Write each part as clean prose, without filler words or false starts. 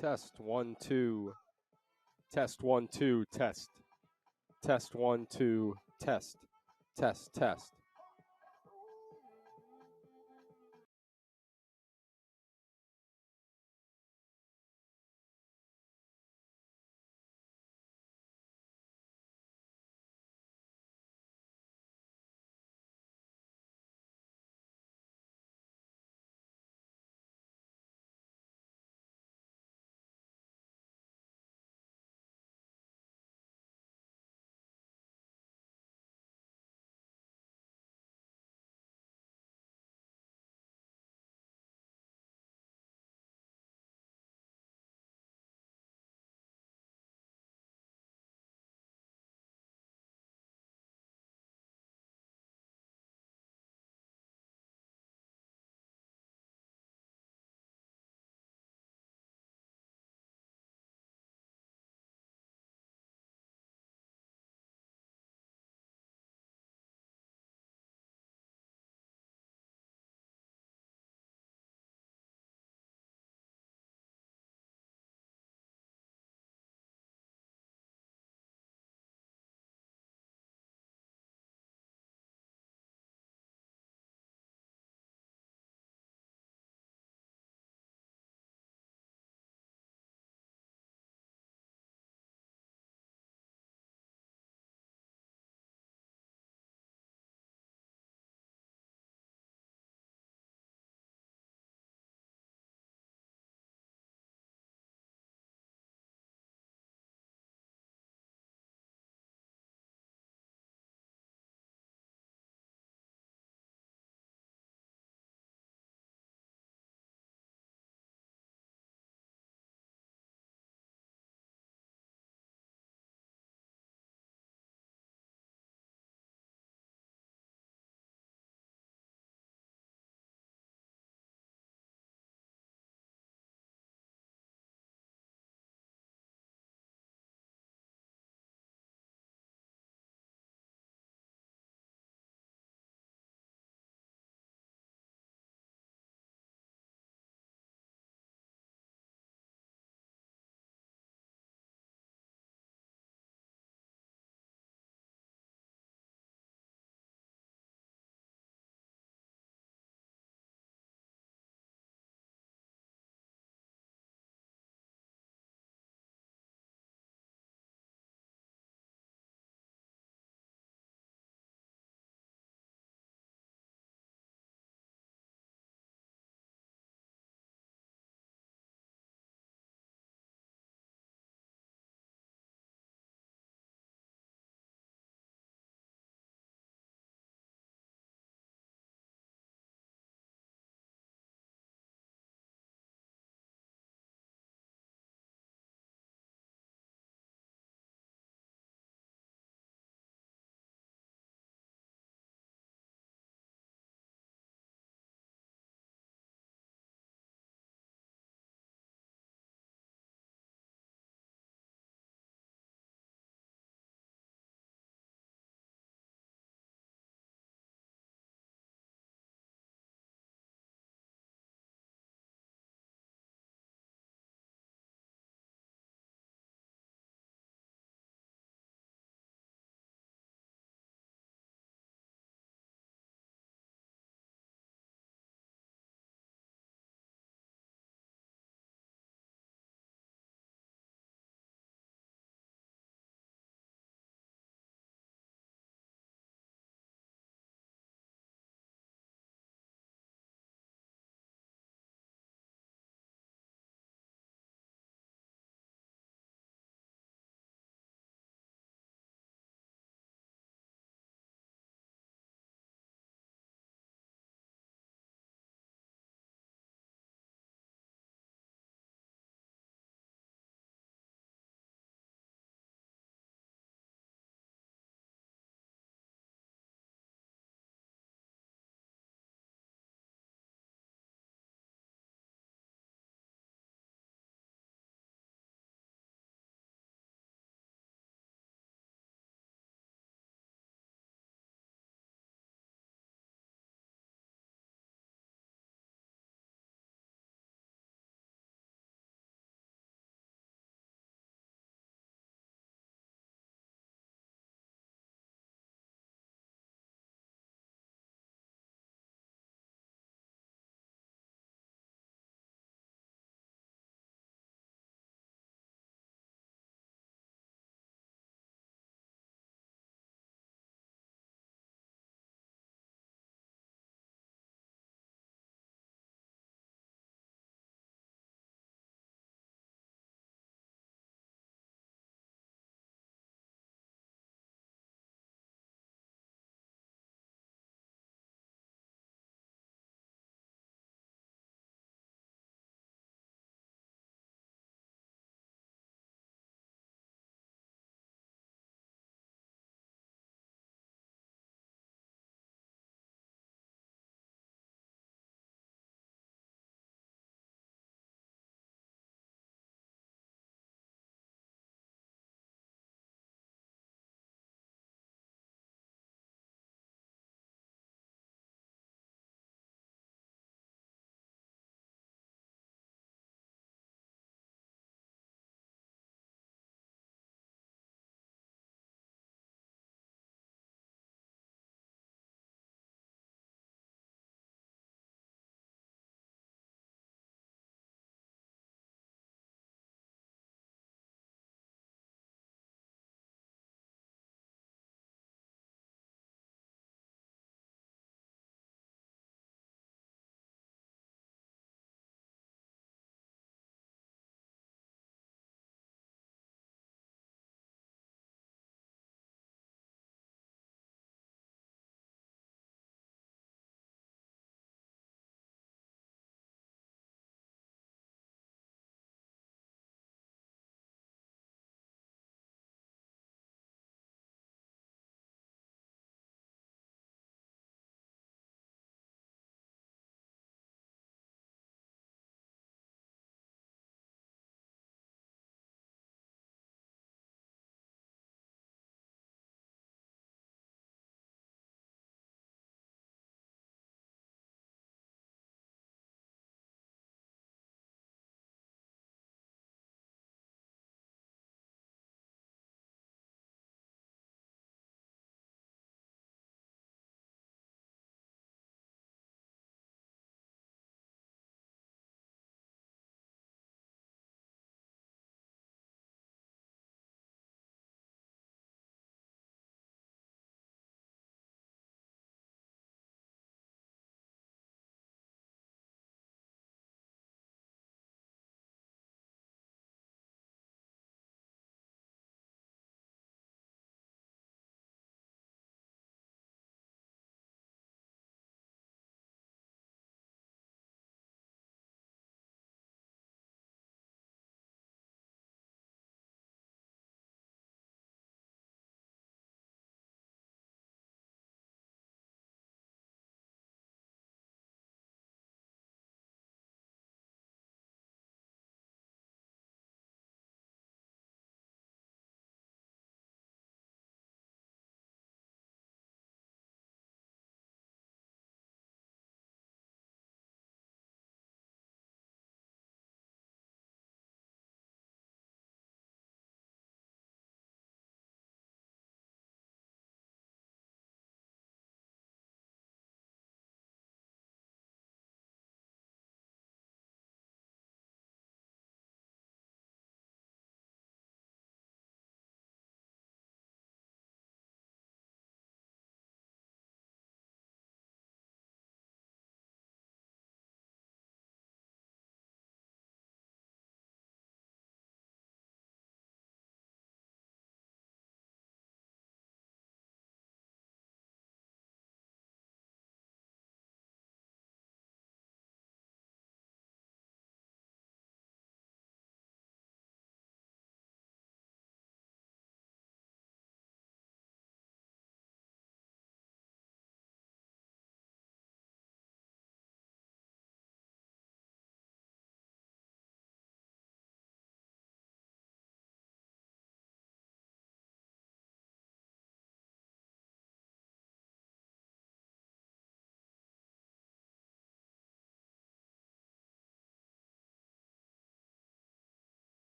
Test 1 2. Test 1 2. Test. Test 1 2. Test. Test test.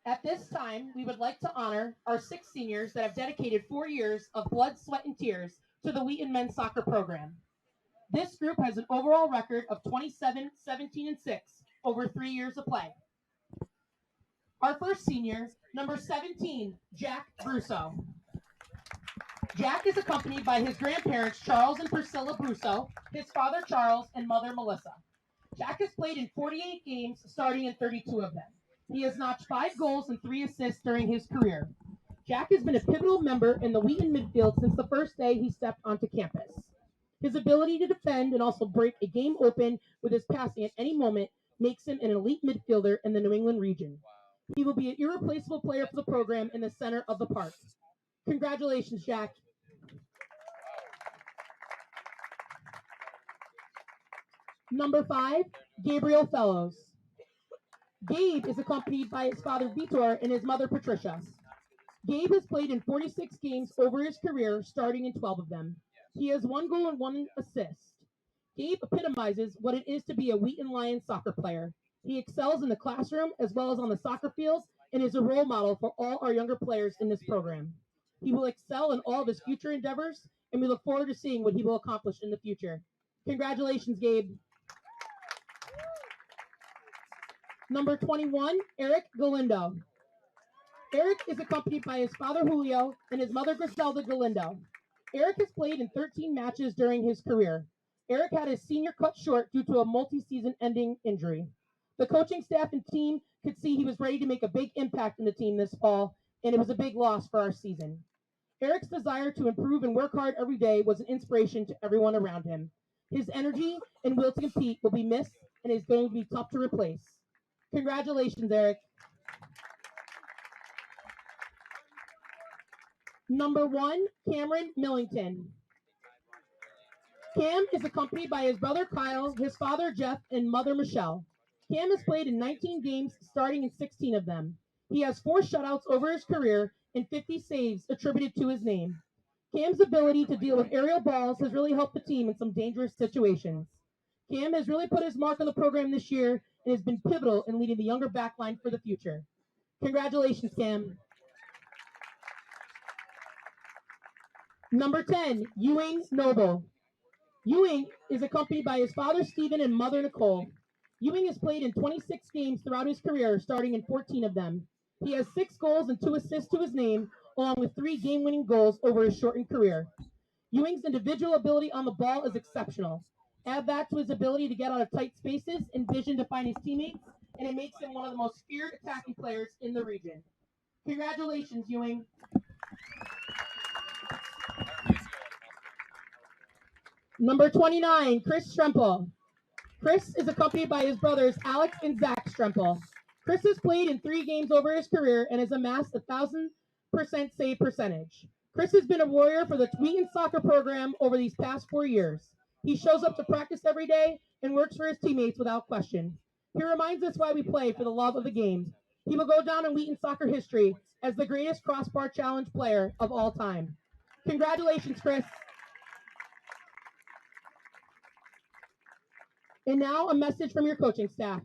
At this time, we would like to honor our 6 seniors that have dedicated 4 years of blood, sweat, and tears to the Wheaton men's soccer program. This group has an overall record of 27, 17, and 6 over 3 years of play. Our first senior, number 17, Jack Brusso. Jack is accompanied by his grandparents, Charles and Priscilla Brusso, his father, Charles, and mother, Melissa. Jack has played in 48 games, starting in 32 of them. He has notched 5 goals and 3 assists during his career. Jack has been a pivotal member in the Wheaton midfield since the first day he stepped onto campus. His ability to defend and also break a game open with his passing at any moment makes him an elite midfielder in the New England region. He will be an irreplaceable player for the program in the center of the park. Congratulations, Jack. Number 5, Gabriel Fellows. Gabe is accompanied by his father Vitor and his mother Patricia. Gabe has played in 46 games over his career, starting in 12 of them. He has 1 goal and 1 assist. Gabe epitomizes what it is to be a Wheaton Lions soccer player. He excels in the classroom as well as on the soccer field and is a role model for all our younger players in this program. He will excel in all of his future endeavors, and we look forward to seeing what he will accomplish in the future. Congratulations, Gabe. Number 21, Eric Galindo. Eric is accompanied by his father Julio and his mother Griselda Galindo. Eric has played in 13 matches during his career. Eric had his senior cut short due to a multi-season ending injury. The coaching staff and team could see he was ready to make a big impact in the team this fall, and it was a big loss for our season. Eric's desire to improve and work hard every day was an inspiration to everyone around him. His energy and will to compete will be missed and is going to be tough to replace. Congratulations, Eric. Number 1, Cameron Millington. Cam is accompanied by his brother Kyle, his father Jeff, and mother Michelle. Cam has played in 19 games, starting in 16 of them. He has 4 shutouts over his career and 50 saves attributed to his name. Cam's ability to deal with aerial balls has really helped the team in some dangerous situations. Cam has really put his mark on the program this year and has been pivotal in leading the younger backline for the future. Congratulations, Cam. Number 10, Ewing Noble. Ewing is accompanied by his father Stephen and mother Nicole. Ewing has played in 26 games throughout his career, starting in 14 of them. He has 6 goals and 2 assists to his name, along with 3 game-winning goals over his shortened career. Ewing's individual ability on the ball is exceptional. Add that to his ability to get out of tight spaces and vision to find his teammates, and it makes him one of the most feared attacking players in the region. Congratulations, Ewing. Number 29, Chris Strempel. Chris is accompanied by his brothers Alex and Zach Strempel. Chris has played in 3 games over his career and has amassed 1,000% save percentage. Chris has been a warrior for the Wheaton soccer program over these past 4 years. He shows up to practice every day and works for his teammates without question. He reminds us why we play for the love of the game. He will go down in Wheaton soccer history as the greatest crossbar challenge player of all time. Congratulations, Chris. And now a message from your coaching staff.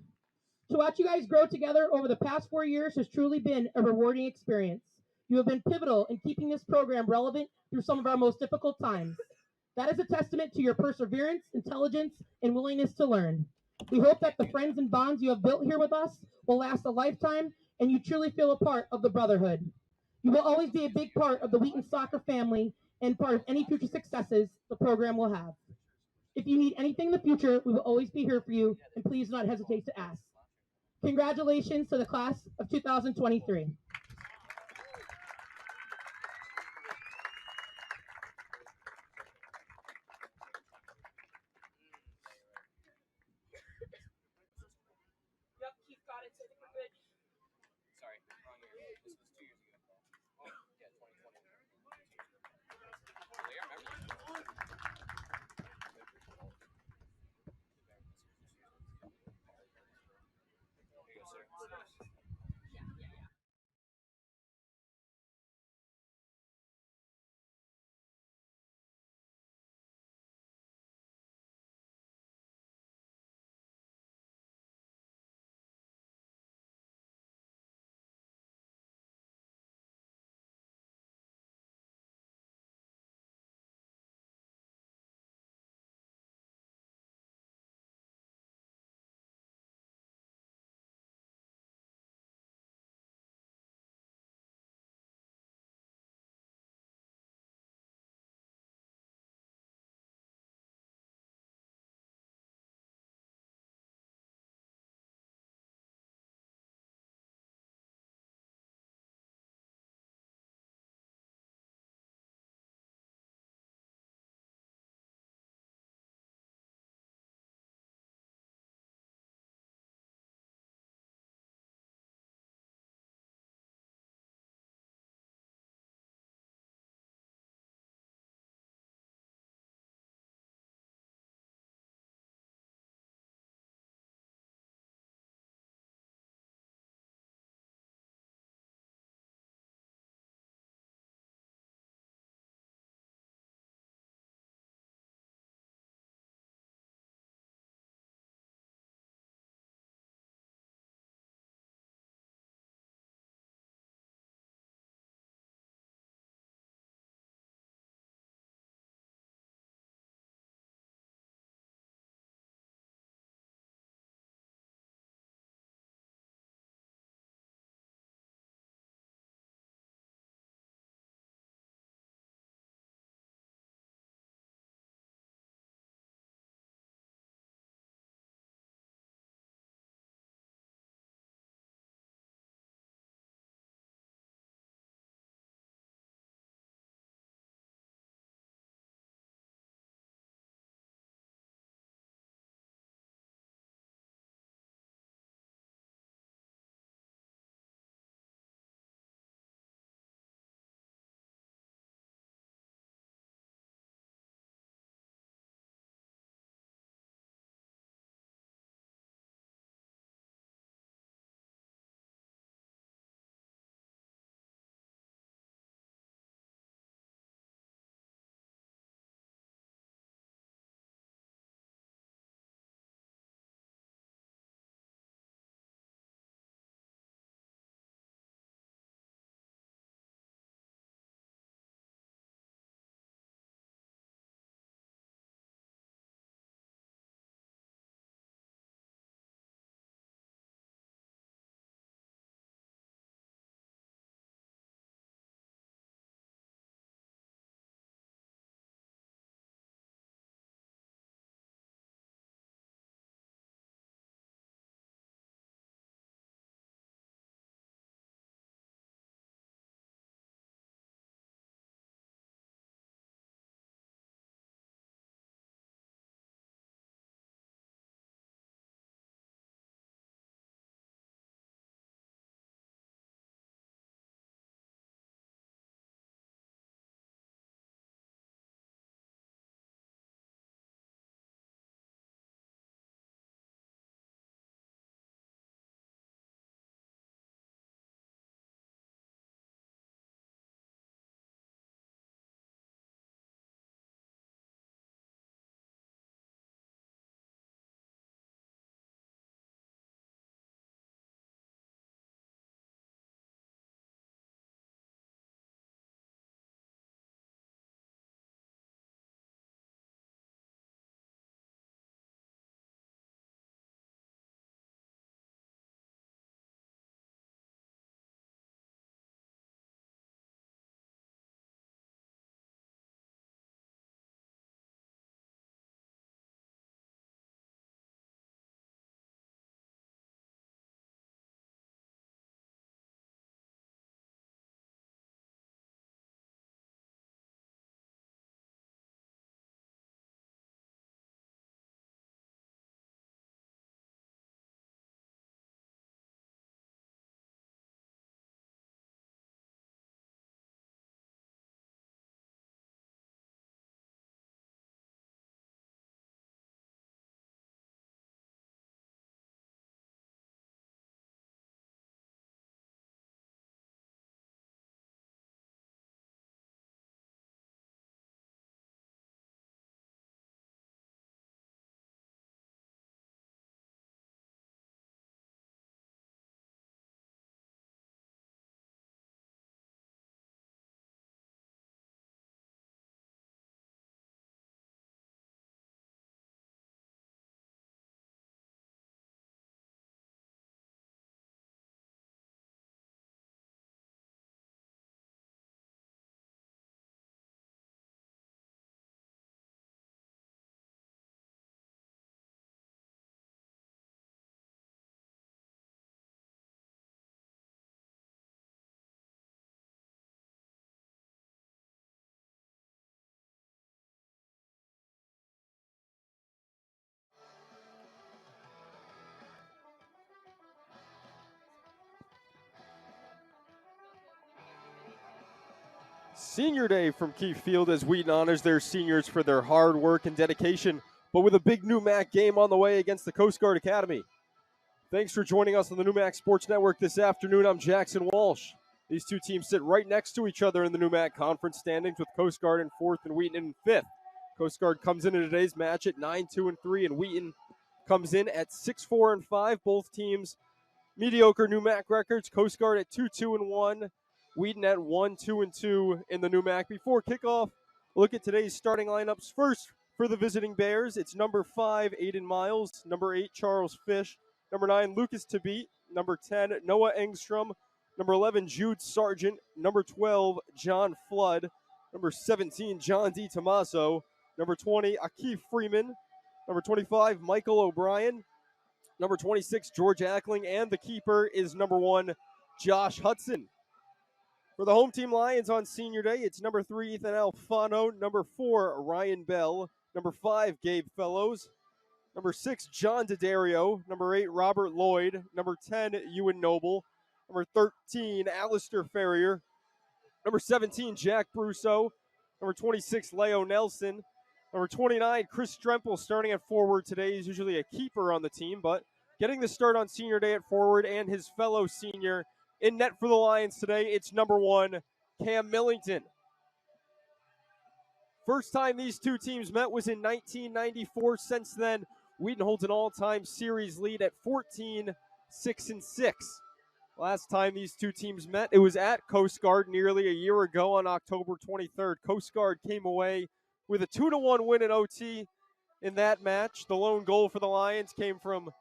To watch you guys grow together over the past 4 years has truly been a rewarding experience. You have been pivotal in keeping this program relevant through some of our most difficult times. That is a testament to your perseverance, intelligence, and willingness to learn. We hope that the friends and bonds you have built here with us will last a lifetime and you truly feel a part of the brotherhood. You will always be a big part of the Wheaton soccer family and part of any future successes the program will have. If you need anything in the future, we will always be here for you, and please do not hesitate to ask. Congratulations to the class of 2023. Yep, Keefe got it, so I think we're good. Sorry, wrong year. This was 2 years ago. Oh, yeah, 2020. Oh, yeah, remember? Here you go, sir. Senior Day from Keefe Field as Wheaton honors their seniors for their hard work and dedication, but with a big NEWMAC game on the way against the Coast Guard Academy. Thanks for joining us on the NEWMAC Sports Network this afternoon. I'm Jackson Walsh. These two teams sit right next to each other in the NEWMAC conference standings, with Coast Guard in 4th and Wheaton in 5th. Coast Guard comes into today's match at 9-2-3, and Wheaton comes in at 6-4-5. Both teams mediocre NEWMAC records. Coast Guard at 2-2-1. Wheaton at 1-2-2 in the NEWMAC. Before kickoff, look at today's starting lineups. First, for the visiting Bears, it's number 5, Aiden Miles. Number 8, Charles Fish. Number 9, Lucas Tabit. Number 10, Noah Engstrom. Number 11, Jude Sargent. Number 12, John Flood. Number 17, John D. Tomaso. Number 20, Akeefe Freeman. Number 25, Michael O'Brien. Number 26, George Ackling. And the keeper is number 1, Josh Hudson. For the home team Lions on Senior Day, it's number 3, Ethan Alfano. Number 4, Ryan Bell. Number 5, Gabe Fellows. Number 6, John D'Addario. Number 8, Robert Lloyd. Number 10, Ewan Noble. Number 13, Alistair Ferrier. Number 17, Jack Brusso. Number 26, Leo Nelson. Number 29, Chris Strempel starting at forward today. He's usually a keeper on the team, but getting the start on Senior Day at forward, and his fellow senior in net for the Lions today, it's number 1, Cam Millington. First time these two teams met was in 1994. Since then, Wheaton holds an all-time series lead at 14-6-6. Last time these two teams met, it was at Coast Guard nearly a year ago on October 23rd. Coast Guard came away with a 2-1 win in OT in that match. The lone goal for the Lions came from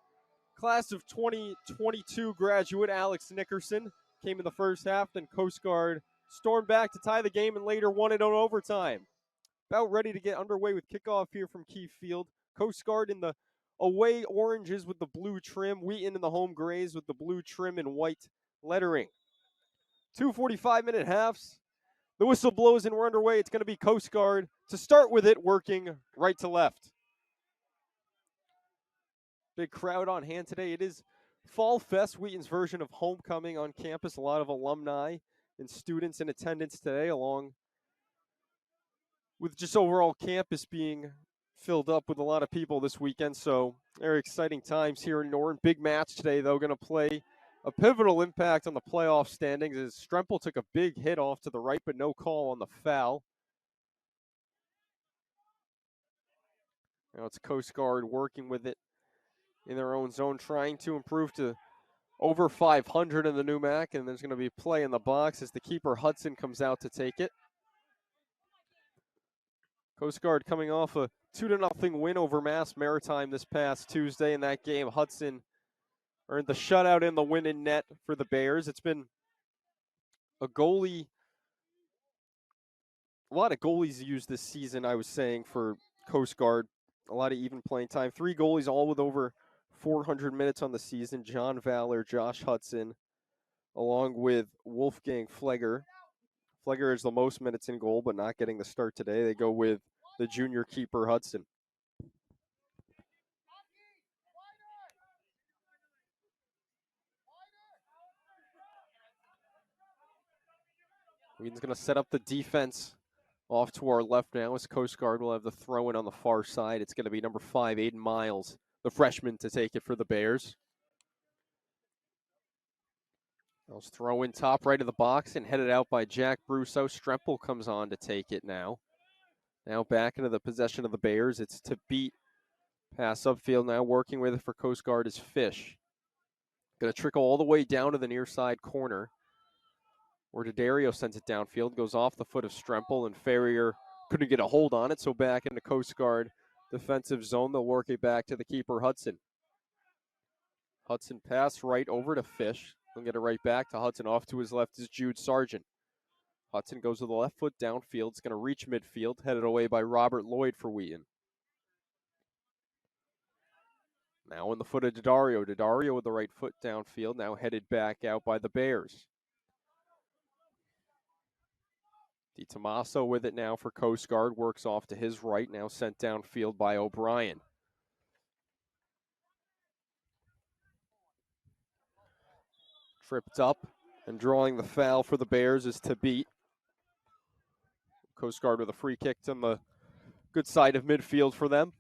class of 2022 graduate Alex Nickerson. Came in the first half, then Coast Guard stormed back to tie the game and later won it on overtime. About ready to get underway with kickoff here from Keefe Field. Coast Guard in the away oranges with the blue trim. Wheaton in the home grays with the blue trim and white lettering. 2 45-minute halves. The whistle blows and we're underway. It's going to be Coast Guard to start with it, working right to left. Big crowd on hand today. It is Fall Fest, Wheaton's version of homecoming on campus. A lot of alumni and students in attendance today, along with just overall campus being filled up with a lot of people this weekend. So very exciting times here in Norton. Big match today, though, going to play a pivotal impact on the playoff standings as Strempel took a big hit off to the right, but no call on the foul. Now it's Coast Guard working with it in their own zone, trying to improve to over 500 in the NEWMAC, and there's going to be play in the box as the keeper Hudson comes out to take it. Coast Guard coming off a 2-0 win over Mass Maritime this past Tuesday. In that game, Hudson earned the shutout and the win in net for the Bears. It's been a lot of goalies used this season, I was saying, for Coast Guard. A lot of even playing time. 3 goalies, all with over 400 minutes on the season. John Valor, Josh Hudson, along with Wolfgang Flegger. Flegger has the most minutes in goal, but not getting the start today. They go with the junior keeper, Hudson. Wheaton's going to set up the defense off to our left now as Coast Guard will have the throw-in on the far side. It's going to be number 5, Aiden Miles, the freshman, to take it for the Bears. Those throw in top right of the box and headed out by Jack Brusso. Strempel comes on to take it now. Now back into the possession of the Bears. It's to beat pass upfield. Now working with it for Coast Guard is Fish. Going to trickle all the way down to the near side corner, where D'Addario sends it downfield. Goes off the foot of Strempel, and Ferrier couldn't get a hold on it. So back into Coast Guard defensive zone. They'll work it back to the keeper, Hudson. Hudson pass right over to Fish. They'll get it right back to Hudson. Off to his left is Jude Sargent. Hudson goes with the left foot downfield. It's going to reach midfield, headed away by Robert Lloyd for Wheaton. Now in the foot of D'Addario. D'Addario with the right foot downfield, now headed back out by the Bears. Di Tommaso with it now for Coast Guard. Works off to his right, now sent downfield by O'Brien. Tripped up and drawing the foul for the Bears is Tabit. Coast Guard with a free kick on the good side of midfield for them.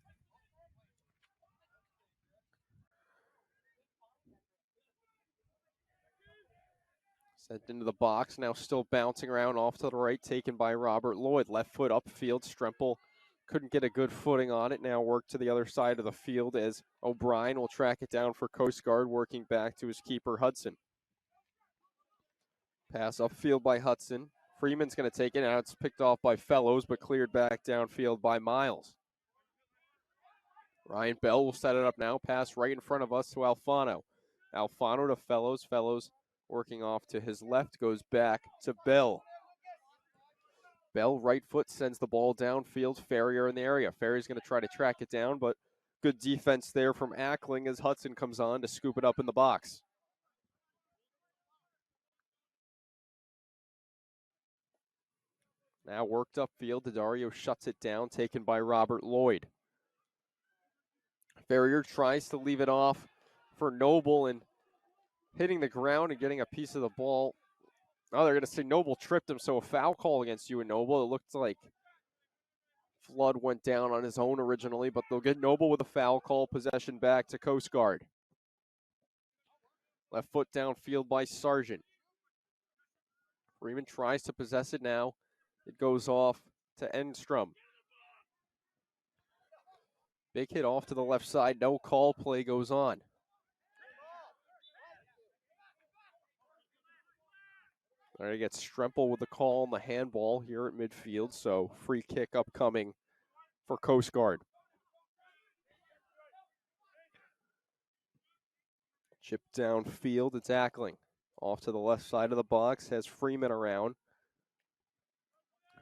Sent into the box, now still bouncing around off to the right, taken by Robert Lloyd. Left foot upfield, Strempel couldn't get a good footing on it. Now work to the other side of the field as O'Brien will track it down for Coast Guard, working back to his keeper, Hudson. Pass upfield by Hudson. Freeman's going to take it. Now it's picked off by Fellows, but cleared back downfield by Miles. Ryan Bell will set it up now. Pass right in front of us to Alfano. Alfano to Fellows. Fellows working off to his left, goes back to Bell. Bell, right foot, sends the ball downfield. Ferrier in the area. Ferrier's going to try to track it down, but good defense there from Ackling as Hudson comes on to scoop it up in the box. Now worked upfield. Daddario shuts it down, taken by Robert Lloyd. Ferrier tries to leave it off for Noble and hitting the ground and getting a piece of the ball. Oh, they're going to say Noble tripped him, so a foul call against you and Noble. It looked like Flood went down on his own originally, but they'll get Noble with a foul call. Possession back to Coast Guard. Left foot downfield by Sargent. Freeman tries to possess it now. It goes off to Enstrom. Big hit off to the left side. No call. Play goes on. There you get Strempel with the call on the handball here at midfield. So free kick upcoming for Coast Guard. Chip downfield. It's Ackling. Off to the left side of the box. Has Freeman around.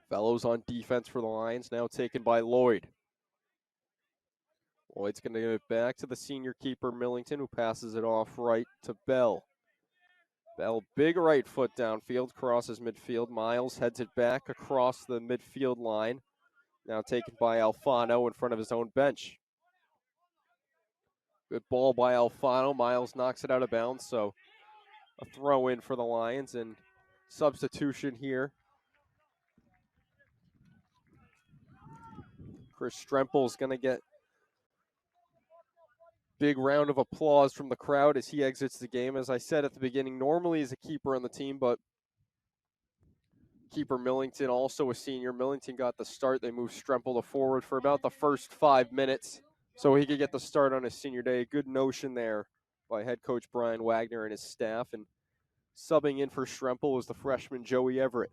Fellows on defense for the Lions. Now taken by Lloyd. Lloyd's going to give it back to the senior keeper, Millington, who passes it off right to Bell. Bell, big right foot downfield, crosses midfield. Miles heads it back across the midfield line. Now taken by Alfano in front of his own bench. Good ball by Alfano. Miles knocks it out of bounds, so a throw in for the Lions and substitution here. Chris Strempel's going to get big round of applause from the crowd as he exits the game. As I said at the beginning, normally he's a keeper on the team, but keeper Millington, also a senior. Millington got the start. They moved Strempel to forward for about the first 5 minutes so he could get the start on his senior day. Good notion there by head coach Brian Wagner and his staff. And subbing in for Strempel was the freshman Joey Everett.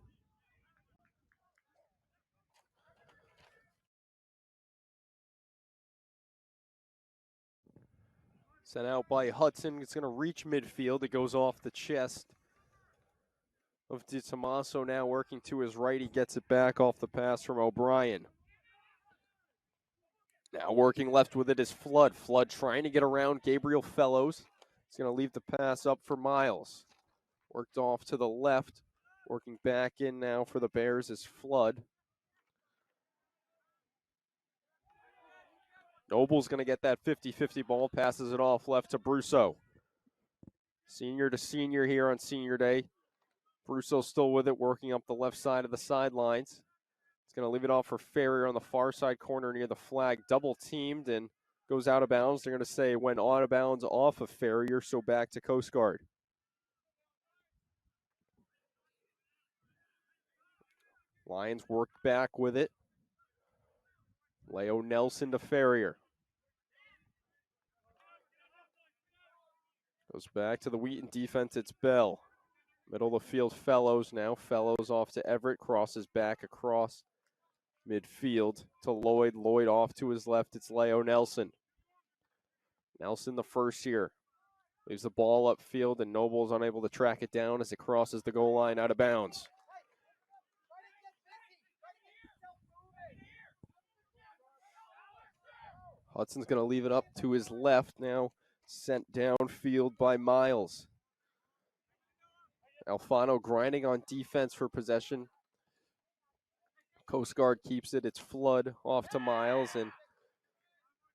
Sent out by Hudson. It's going to reach midfield. It goes off the chest of DiTomaso, now working to his right. He gets it back off the pass from O'Brien. Now working left with it is Flood. Flood trying to get around Gabriel Fellows. He's going to leave the pass up for Miles. Worked off to the left. Working back in now for the Bears is Flood. Noble's going to get that 50-50 ball, passes it off left to Brusso. Senior to senior here on senior day. Brusso still with it, working up the left side of the sidelines. He's going to leave it off for Ferrier on the far side corner near the flag. Double teamed and goes out of bounds. They're going to say went out of bounds off of Ferrier, so back to Coast Guard. Lions work back with it. Leo Nelson to Ferrier. Goes back to the Wheaton defense. It's Bell. Middle of the field, Fellows now. Fellows off to Everett. Crosses back across midfield to Lloyd. Lloyd off to his left. It's Leo Nelson. Nelson the first here. Leaves the ball upfield, and Noble's unable to track it down as it crosses the goal line out of bounds. Hudson's going to leave it up to his left now. Sent downfield by Miles. Alfano grinding on defense for possession. Coast Guard keeps it. It's Flood off to Miles and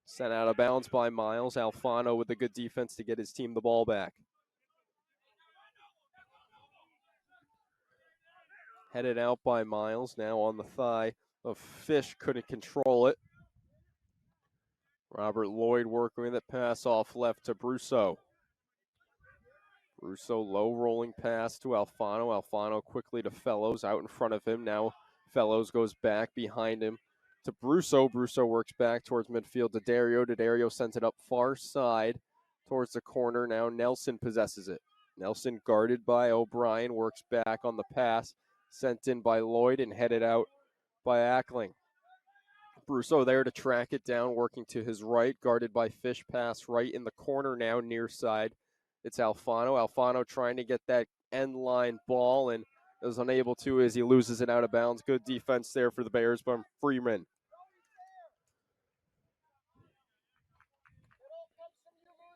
sent out of bounds by Miles. Alfano with a good defense to get his team the ball back. Headed out by Miles, now on the thigh of Fish, couldn't control it. Robert Lloyd working with it, pass off left to Brusso. Brusso low rolling pass to Alfano. Alfano quickly to Fellows, out in front of him. Now Fellows goes back behind him to Brusso. Brusso works back towards midfield to Dario. Dario sends it up far side towards the corner. Now Nelson possesses it. Nelson guarded by O'Brien, works back on the pass, sent in by Lloyd and headed out by Ackling. Brusso there to track it down, working to his right, guarded by Fish, pass right in the corner now, near side. It's Alfano. Alfano trying to get that end line ball and is unable to as he loses it out of bounds. Good defense there for the Bears from Freeman.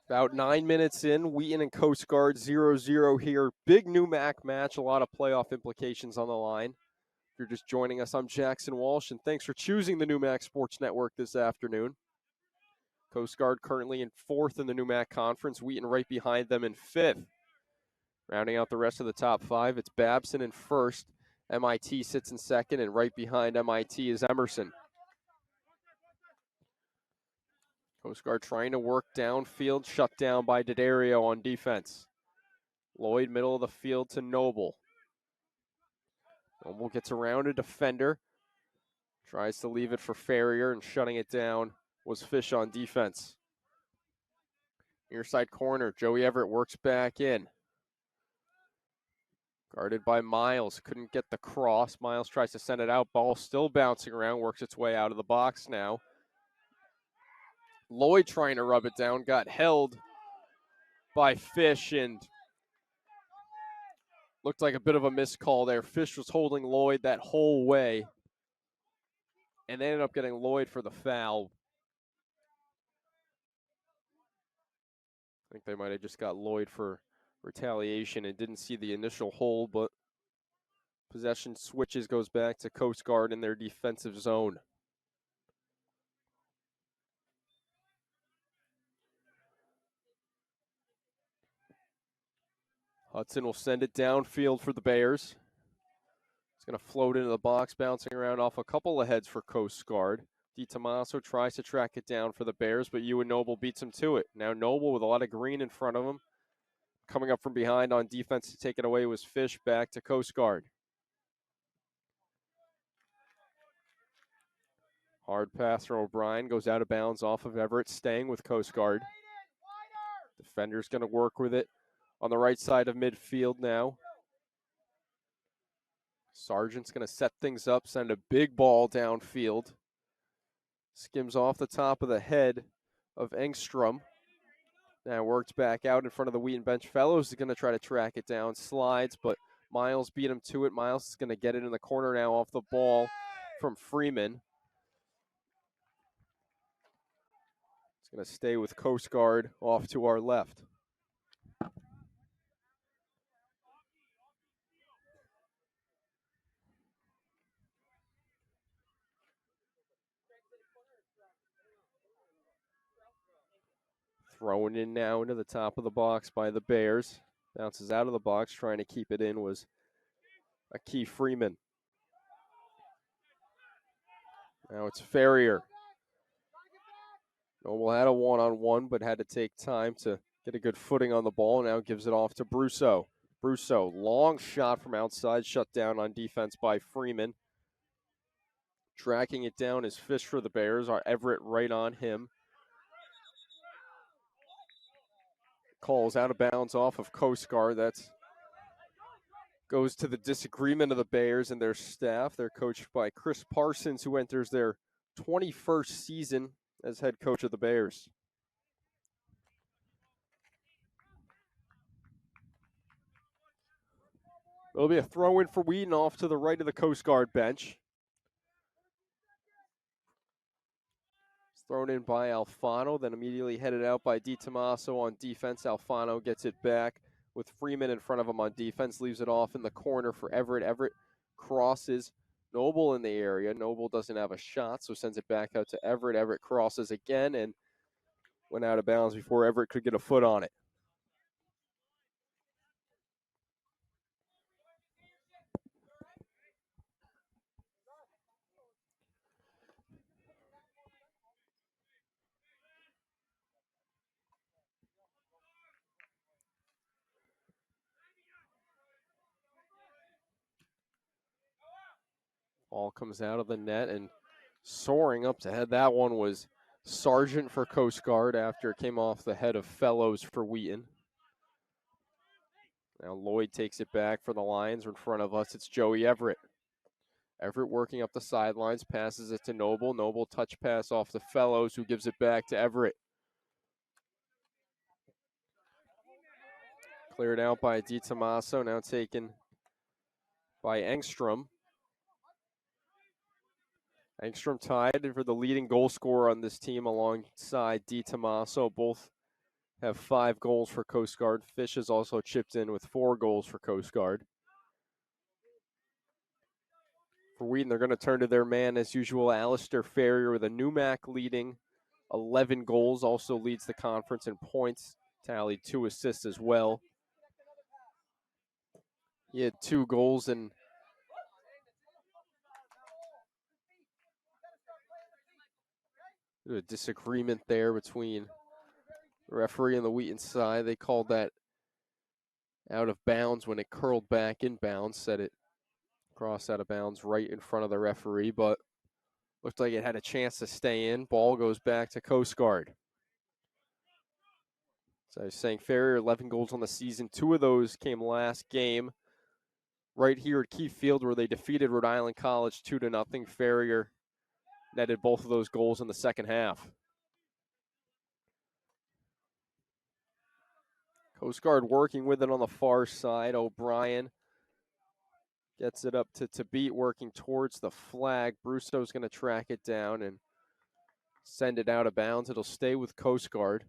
About 9 minutes in, Wheaton and Coast Guard 0-0 here. Big NEWMAC match, a lot of playoff implications on the line. If you're just joining us, I'm Jackson Walsh, and thanks for choosing the NEWMAC Sports Network this afternoon. Coast Guard currently in 4th in the NEWMAC Conference, Wheaton right behind them in 5th. Rounding out the rest of the top 5, it's Babson in 1st. MIT sits in 2nd, and right behind MIT is Emerson. Coast Guard trying to work downfield, shut down by Dario on defense. Lloyd, middle of the field to Noble. Noble gets around a defender. Tries to leave it for Farrier, and shutting it down was Fish on defense. Near side corner, Joey Everett works back in. Guarded by Miles, couldn't get the cross. Miles tries to send it out, ball still bouncing around, works its way out of the box now. Lloyd trying to rub it down, got held by Fish and looked like a bit of a missed call there. Fish was holding Lloyd that whole way, and they ended up getting Lloyd for the foul. I think they might have just got Lloyd for retaliation and didn't see the initial hold, but possession switches, goes back to Coast Guard in their defensive zone. Hudson will send it downfield for the Bears. It's going to float into the box, bouncing around off a couple of heads for Coast Guard. DiTomaso tries to track it down for the Bears, but Ewan Noble beats him to it. Now Noble with a lot of green in front of him. Coming up from behind on defense to take it away was Fish, back to Coast Guard. Hard pass from O'Brien, goes out of bounds off of Everett, staying with Coast Guard. Defender's going to work with it on the right side of midfield now. Sargent's going to set things up, send a big ball downfield. Skims off the top of the head of Engstrom. Now works back out in front of the Wheaton bench. Fellows is going to try to track it down. Slides, but Miles beat him to it. Miles is going to get it in the corner now off the ball from Freeman. It's going to stay with Coast Guard off to our left. Thrown in now into the top of the box by the Bears. Bounces out of the box, trying to keep it in was a Keefe Freeman. Now it's Farrier. Noble had a one-on-one, but had to take time to get a good footing on the ball. Now gives it off to Brusso. Brusso, long shot from outside, shut down on defense by Freeman. Tracking it down is Fish for the Bears. Our Everett right on him. Calls out of bounds off of Coast Guard. That goes to the disagreement of the Bears and their staff. They're coached by Chris Parsons, who enters their 21st season as head coach of the Bears. It'll be a throw-in for Wheaton off to the right of the Coast Guard bench. It's thrown in by Alfano, then immediately headed out by DiTomaso on defense. Alfano gets it back with Freeman in front of him on defense, leaves it off in the corner for Everett. Everett crosses Noble in the area. Noble doesn't have a shot, so sends it back out to Everett. Everett crosses again and went out of bounds before Everett could get a foot on it. Ball comes out of the net and soaring up to head. That one was Sargent for Coast Guard after it came off the head of Fellows for Wheaton. Now Lloyd takes it back for the Lions. In front of us, it's Joey Everett. Everett working up the sidelines, passes it to Noble. Noble touch pass off to Fellows, who gives it back to Everett. Cleared out by DiTomaso, now taken by Engstrom. Engstrom tied for the leading goal scorer on this team alongside DiTomaso. Both have 5 goals for Coast Guard. Fish has also chipped in with 4 goals for Coast Guard. For Wheaton, they're going to turn to their man as usual, Alistair Ferrier, with a NEWMAC leading 11 goals. Also leads the conference in points, tallied 2 assists as well. He had 2 goals and a disagreement there between the referee and the Wheaton side. They called that out of bounds when it curled back in bounds, said it crossed out of bounds right in front of the referee, but looked like it had a chance to stay in. Ball goes back to Coast Guard. So I was saying Ferrier, 11 goals on the season. 2 of those came last game right here at Keefe Field, where they defeated Rhode Island College 2-0. Ferrier netted both of those goals in the second half. Coast Guard working with it on the far side. O'Brien gets it up to beat, working towards the flag. Brusso's going to track it down and send it out of bounds. It'll stay with Coast Guard.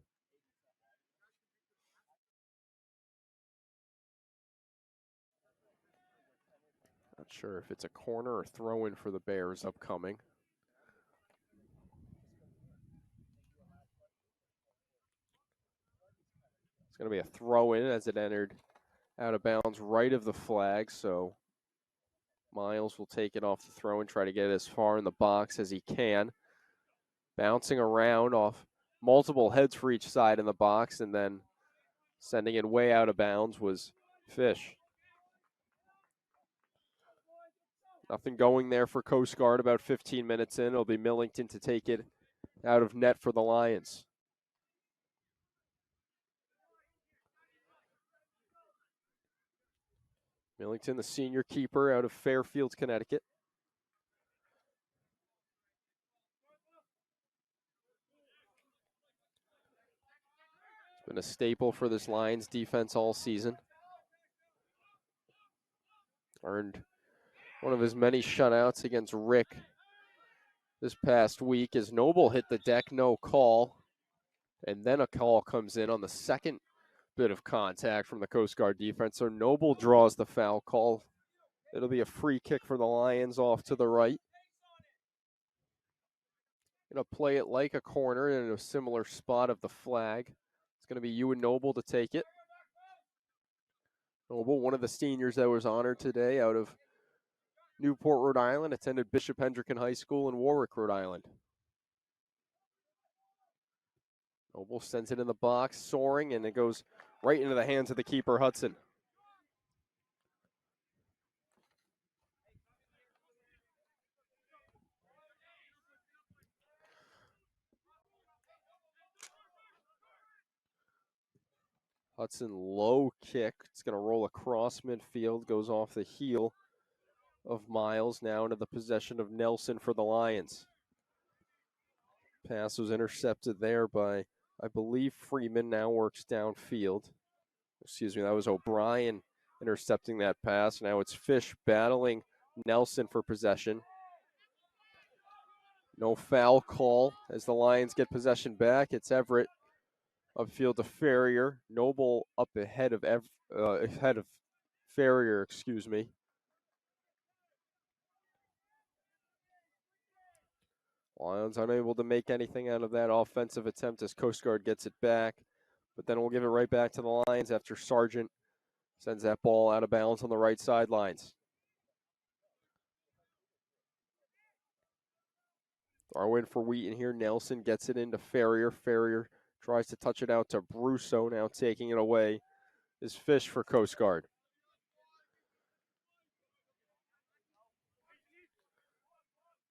Not sure if it's a corner or throw-in for the Bears upcoming. It's going to be a throw-in as it entered out of bounds right of the flag, so Miles will take it off the throw and try to get it as far in the box as he can. Bouncing around off multiple heads for each side in the box, and then sending it way out of bounds was Fish. Nothing going there for Coast Guard. About 15 minutes in, it'll be Millington to take it out of net for the Lions. Millington, the senior keeper out of Fairfield, Connecticut. It's been a staple for this Lions defense all season. Earned one of his many shutouts against Rick this past week as Noble hit the deck, no call. And then a call comes in on the second bit of contact from the Coast Guard defense. So Noble draws the foul call. It'll be a free kick for the Lions off to the right. Going to play it like a corner in a similar spot of the flag. It's going to be Ewan Noble to take it. Noble, one of the seniors that was honored today out of Newport, Rhode Island, attended Bishop Hendricken High School in Warwick, Rhode Island. Noble sends it in the box, soaring, and it goes right into the hands of the keeper, Hudson. Hudson, low kick. It's going to roll across midfield, goes off the heel of Miles, now into the possession of Nelson for the Lions. Pass was intercepted there by, I believe, Freeman, now works downfield. Excuse me, that was O'Brien intercepting that pass. Now it's Fish battling Nelson for possession. No foul call as the Lions get possession back. It's Everett upfield to Ferrier. Noble up ahead of Ferrier, excuse me. Lions unable to make anything out of that offensive attempt as Coast Guard gets it back. But then we'll give it right back to the Lions after Sargent sends that ball out of bounds on the right sidelines. Throw in for Wheaton here. Nelson gets it into Ferrier. Ferrier tries to touch it out to Brusso. Now taking it away is Fish for Coast Guard.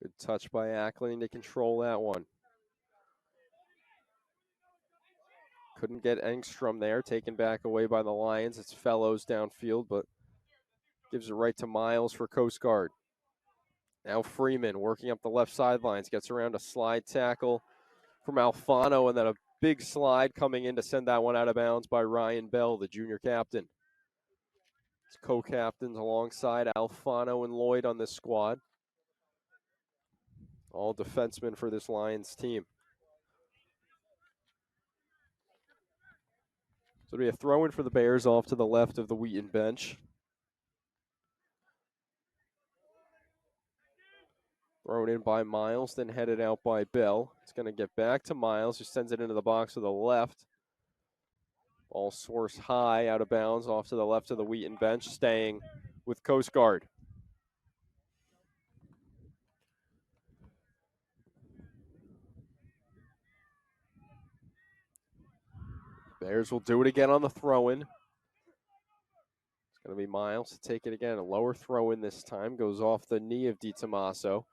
Good touch by Ackling to control that one. Couldn't get Engstrom there, taken back away by the Lions. It's Fellows downfield, but gives it right to Miles for Coast Guard. Now Freeman working up the left sidelines, gets around a slide tackle from Alfano, and then a big slide coming in to send that one out of bounds by Ryan Bell, the junior captain. It's co-captains alongside Alfano and Lloyd on this squad. All defensemen for this Lions team. So it'll be a throw-in for the Bears off to the left of the Wheaton bench. Thrown in by Miles, then headed out by Bell. It's going to get back to Miles, who sends it into the box to the left. Ball source high, out of bounds, off to the left of the Wheaton bench, staying with Coast Guard. Bears will do it again on the throw-in. It's going to be Miles to take it again. A lower throw-in this time. Goes off the knee of DiTomaso.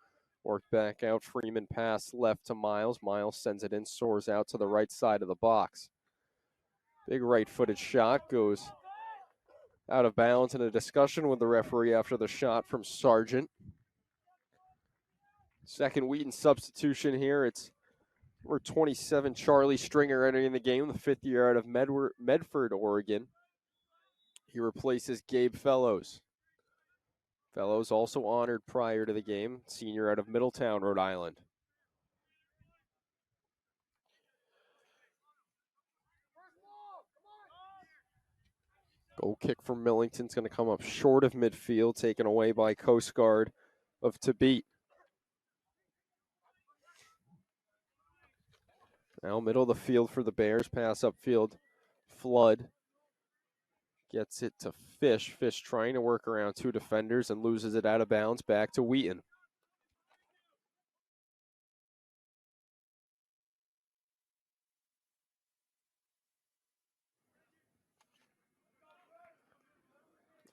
Worked back out. Freeman pass left to Miles. Miles sends it in. Soars out to the right side of the box. Big right-footed shot. Goes out of bounds in a discussion with the referee after the shot from Sargent. Second Wheaton substitution here. It's number 27, Charlie Stringer, entering the game, the fifth year out of Medford, Oregon. He replaces Gabe Fellows. Fellows also honored prior to the game, senior out of Middletown, Rhode Island. Goal kick from Millington's going to come up short of midfield, taken away by Coast Guard of Tabit. Now middle of the field for the Bears, pass upfield. Flood gets it to Fish. Fish trying to work around two defenders and loses it out of bounds back to Wheaton.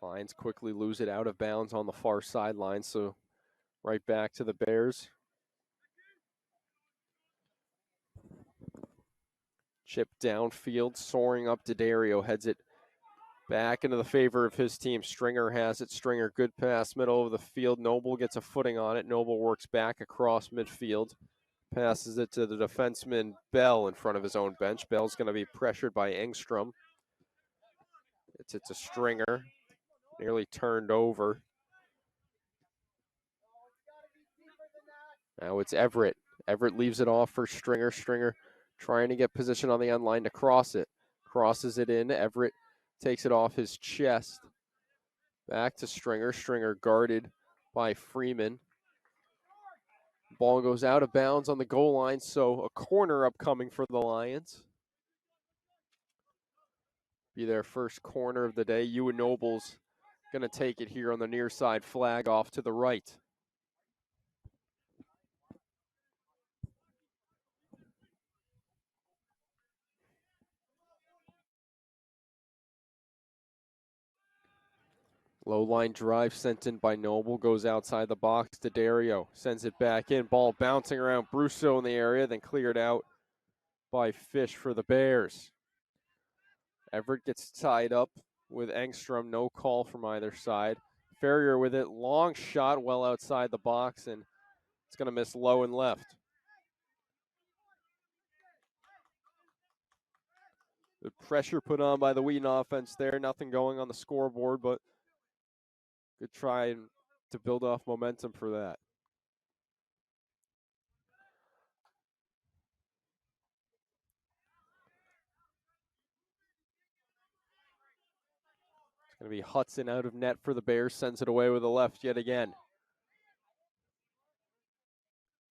Lions quickly lose it out of bounds on the far sideline, so right back to the Bears. Chip downfield, soaring up to Dario, heads it back into the favor of his team. Stringer has it. Stringer, good pass, middle of the field. Noble gets a footing on it. Noble works back across midfield. Passes it to the defenseman Bell in front of his own bench. Bell's going to be pressured by Engstrom. It's a Stringer. Nearly turned over. Now it's Everett. Everett leaves it off for Stringer. Stringer trying to get position on the end line to cross it. Crosses it in. Everett takes it off his chest. Back to Stringer. Stringer guarded by Freeman. Ball goes out of bounds on the goal line, so a corner upcoming for the Lions. Be their first corner of the day. Ewan Noble's going to take it here on the near side flag off to the right. Low line drive sent in by Noble. Goes outside the box to Dario. Sends it back in. Ball bouncing around Brousseau in the area, then cleared out by Fish for the Bears. Everett gets tied up with Engstrom. No call from either side. Ferrier with it. Long shot well outside the box, and it's going to miss low and left. The pressure put on by the Wheaton offense there. Nothing going on the scoreboard, but good try to build off momentum for that. It's going to be Hudson out of net for the Bears. Sends it away with the left yet again.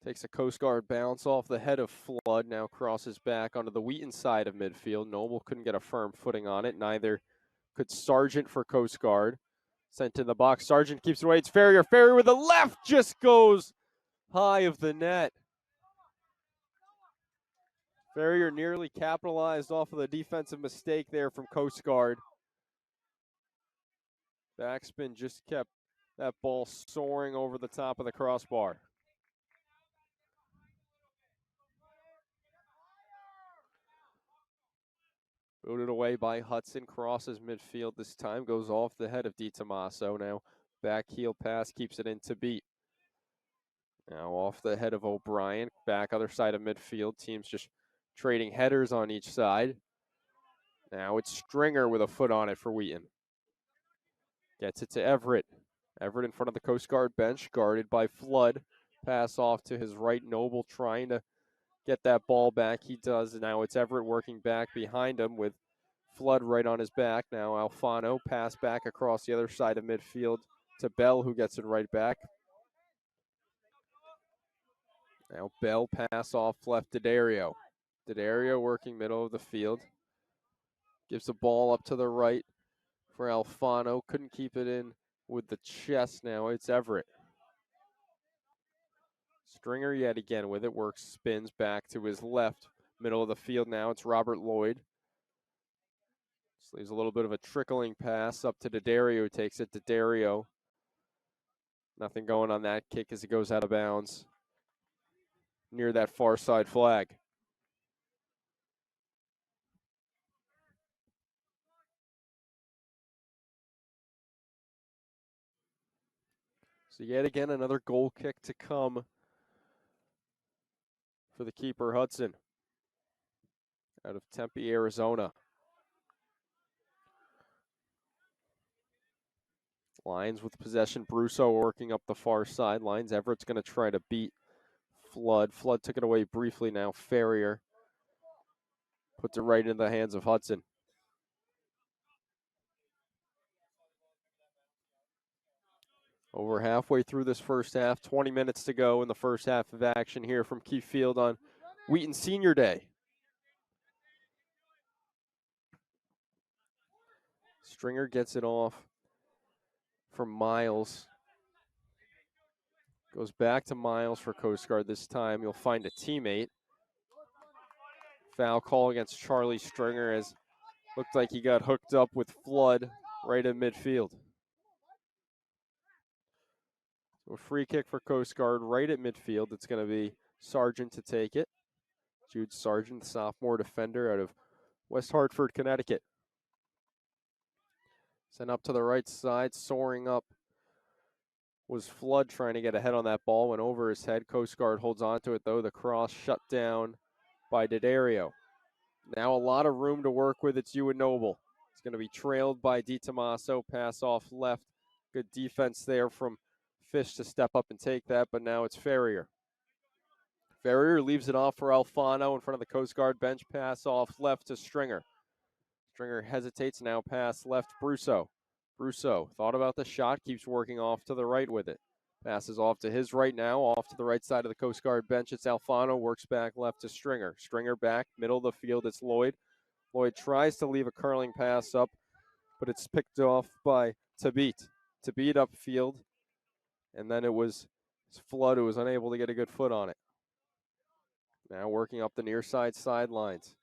Takes a Coast Guard bounce off the head of Flood. Now crosses back onto the Wheaton side of midfield. Noble couldn't get a firm footing on it. Neither could Sargent for Coast Guard. Sent in the box. Sargent keeps it away. It's Ferrier. Ferrier with the left just goes high of the net. Ferrier nearly capitalized off of the defensive mistake there from Coast Guard. Backspin just kept that ball soaring over the top of the crossbar. Booted away by Hudson, crosses midfield this time, goes off the head of DiTomaso. Now back heel pass, keeps it in to beat. Now off the head of O'Brien, back other side of midfield. Teams just trading headers on each side. Now it's Stringer with a foot on it for Wheaton. Gets it to Everett. Everett in front of the Coast Guard bench, guarded by Flood. Pass off to his right, Noble trying to get that ball back. He does. Now it's Everett working back behind him with Flood right on his back. Now Alfano pass back across the other side of midfield to Bell, who gets it right back. Now Bell pass off left to Dario. Dario working middle of the field. Gives the ball up to the right for Alfano. Couldn't keep it in with the chest. Now it's Everett. Stringer yet again with it. Works, spins back to his left. Middle of the field now. It's Robert Lloyd. Just leaves a little bit of a trickling pass up to Dario. Takes it to Dario. Nothing going on that kick as it goes out of bounds near that far side flag. So yet again, another goal kick to come for the keeper, Hudson, out of Tempe, Arizona. Lions with possession. Brusso working up the far sidelines. Everett's going to try to beat Flood. Flood took it away briefly now. Ferrier puts it right in the hands of Hudson. Over halfway through this first half, 20 minutes to go in the first half of action here from Keefe Field on Wheaton Senior Day. Stringer gets it off from Miles. Goes back to Miles for Coast Guard this time. You'll find a teammate. Foul call against Charlie Stringer as looked like he got hooked up with Flood right in midfield. So a free kick for Coast Guard right at midfield. It's going to be Sargent to take it. Jude Sargent, sophomore defender out of West Hartford, Connecticut. Sent up to the right side, soaring up was Flood trying to get ahead on that ball. Went over his head. Coast Guard holds on to it, though. The cross shut down by Dario. Now a lot of room to work with. It's Ewan Noble. It's going to be trailed by DiTomaso. Pass off left. Good defense there from Fish to step up and take that, but now it's Ferrier. Ferrier leaves it off for Alfano in front of the Coast Guard bench. Pass off left to Stringer. Stringer hesitates, now pass left, Brusso. Brusso thought about the shot, keeps working off to the right with it. Passes off to his right now, off to the right side of the Coast Guard bench. It's Alfano, works back left to Stringer. Stringer back, middle of the field, it's Lloyd. Lloyd tries to leave a curling pass up, but it's picked off by Tabit. Tabit upfield, and then it was Flood who was unable to get a good foot on it. Now working up the near side sidelines.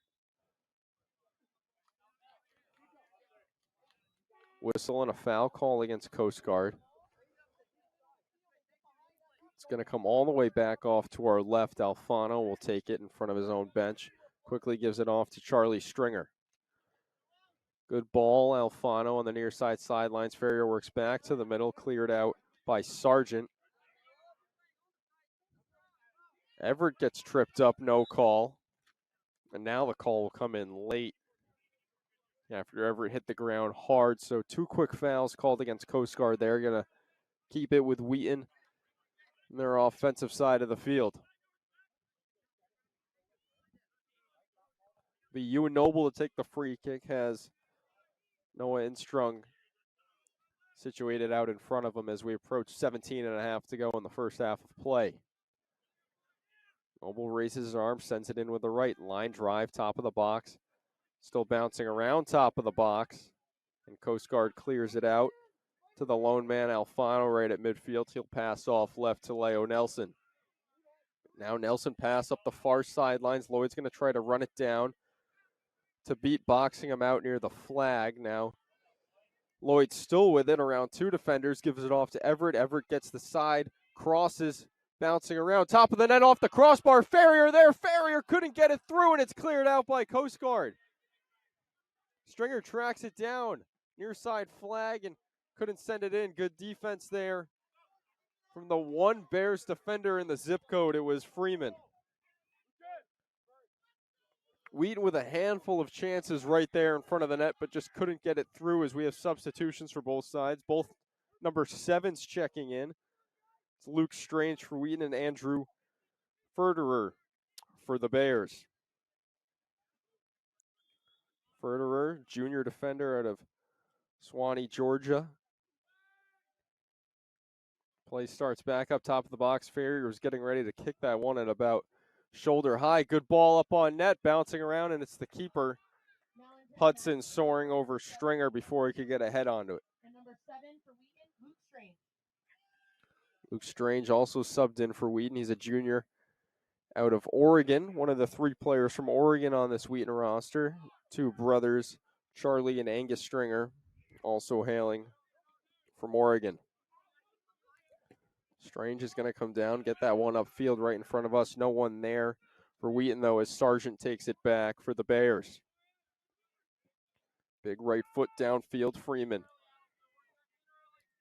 Whistle and a foul call against Coast Guard. It's going to come all the way back off to our left. Alfano will take it in front of his own bench. Quickly gives it off to Charlie Stringer. Good ball, Alfano on the near side sidelines. Ferrier works back to the middle, cleared out by Sargent. Everett gets tripped up, no call. And now the call will come in late after Everett hit the ground hard. So 2 quick fouls called against Coast Guard. They're going to keep it with Wheaton on their offensive side of the field. Be Ewan Noble to take the free kick, has Noah Instrung situated out in front of him as we approach 17 and a half to go in the first half of play. Noble raises his arm, sends it in with the right. Line drive, top of the box. Still bouncing around top of the box. And Coast Guard clears it out to the lone man, Alfano, right at midfield. He'll pass off left to Leo Nelson. Now Nelson pass up the far sidelines. Lloyd's going to try to run it down to beat, boxing him out near the flag. Now Lloyd still with it, around 2 defenders, gives it off to Everett. Everett gets the side, crosses, bouncing around, top of the net, off the crossbar. Ferrier there. Ferrier couldn't get it through, and it's cleared out by Coast Guard. Stringer tracks it down. Near side flag and couldn't send it in. Good defense there from the one Bears defender in the zip code. It was Freeman. Wheaton with a handful of chances right there in front of the net, but just couldn't get it through as we have substitutions for both sides. Both number 7s checking in. It's Luke Strange for Wheaton and Andrew Ferderer for the Bears. Ferderer, junior defender out of Suwanee, Georgia. Play starts back up top of the box. Farrier was getting ready to kick that one at about shoulder high. Good ball up on net, bouncing around, and it's the keeper, Hudson, soaring over Stringer before he could get a head onto it. And number 7 for Wheaton, Luke Strange. Luke Strange also subbed in for Wheaton. He's a junior out of Oregon, one of the 3 players from Oregon on this Wheaton roster. 2 brothers, Charlie and Angus Stringer, also hailing from Oregon. Strange is going to come down, get that one upfield right in front of us. No one there for Wheaton, though, as Sargent takes it back for the Bears. Big right foot downfield, Freeman.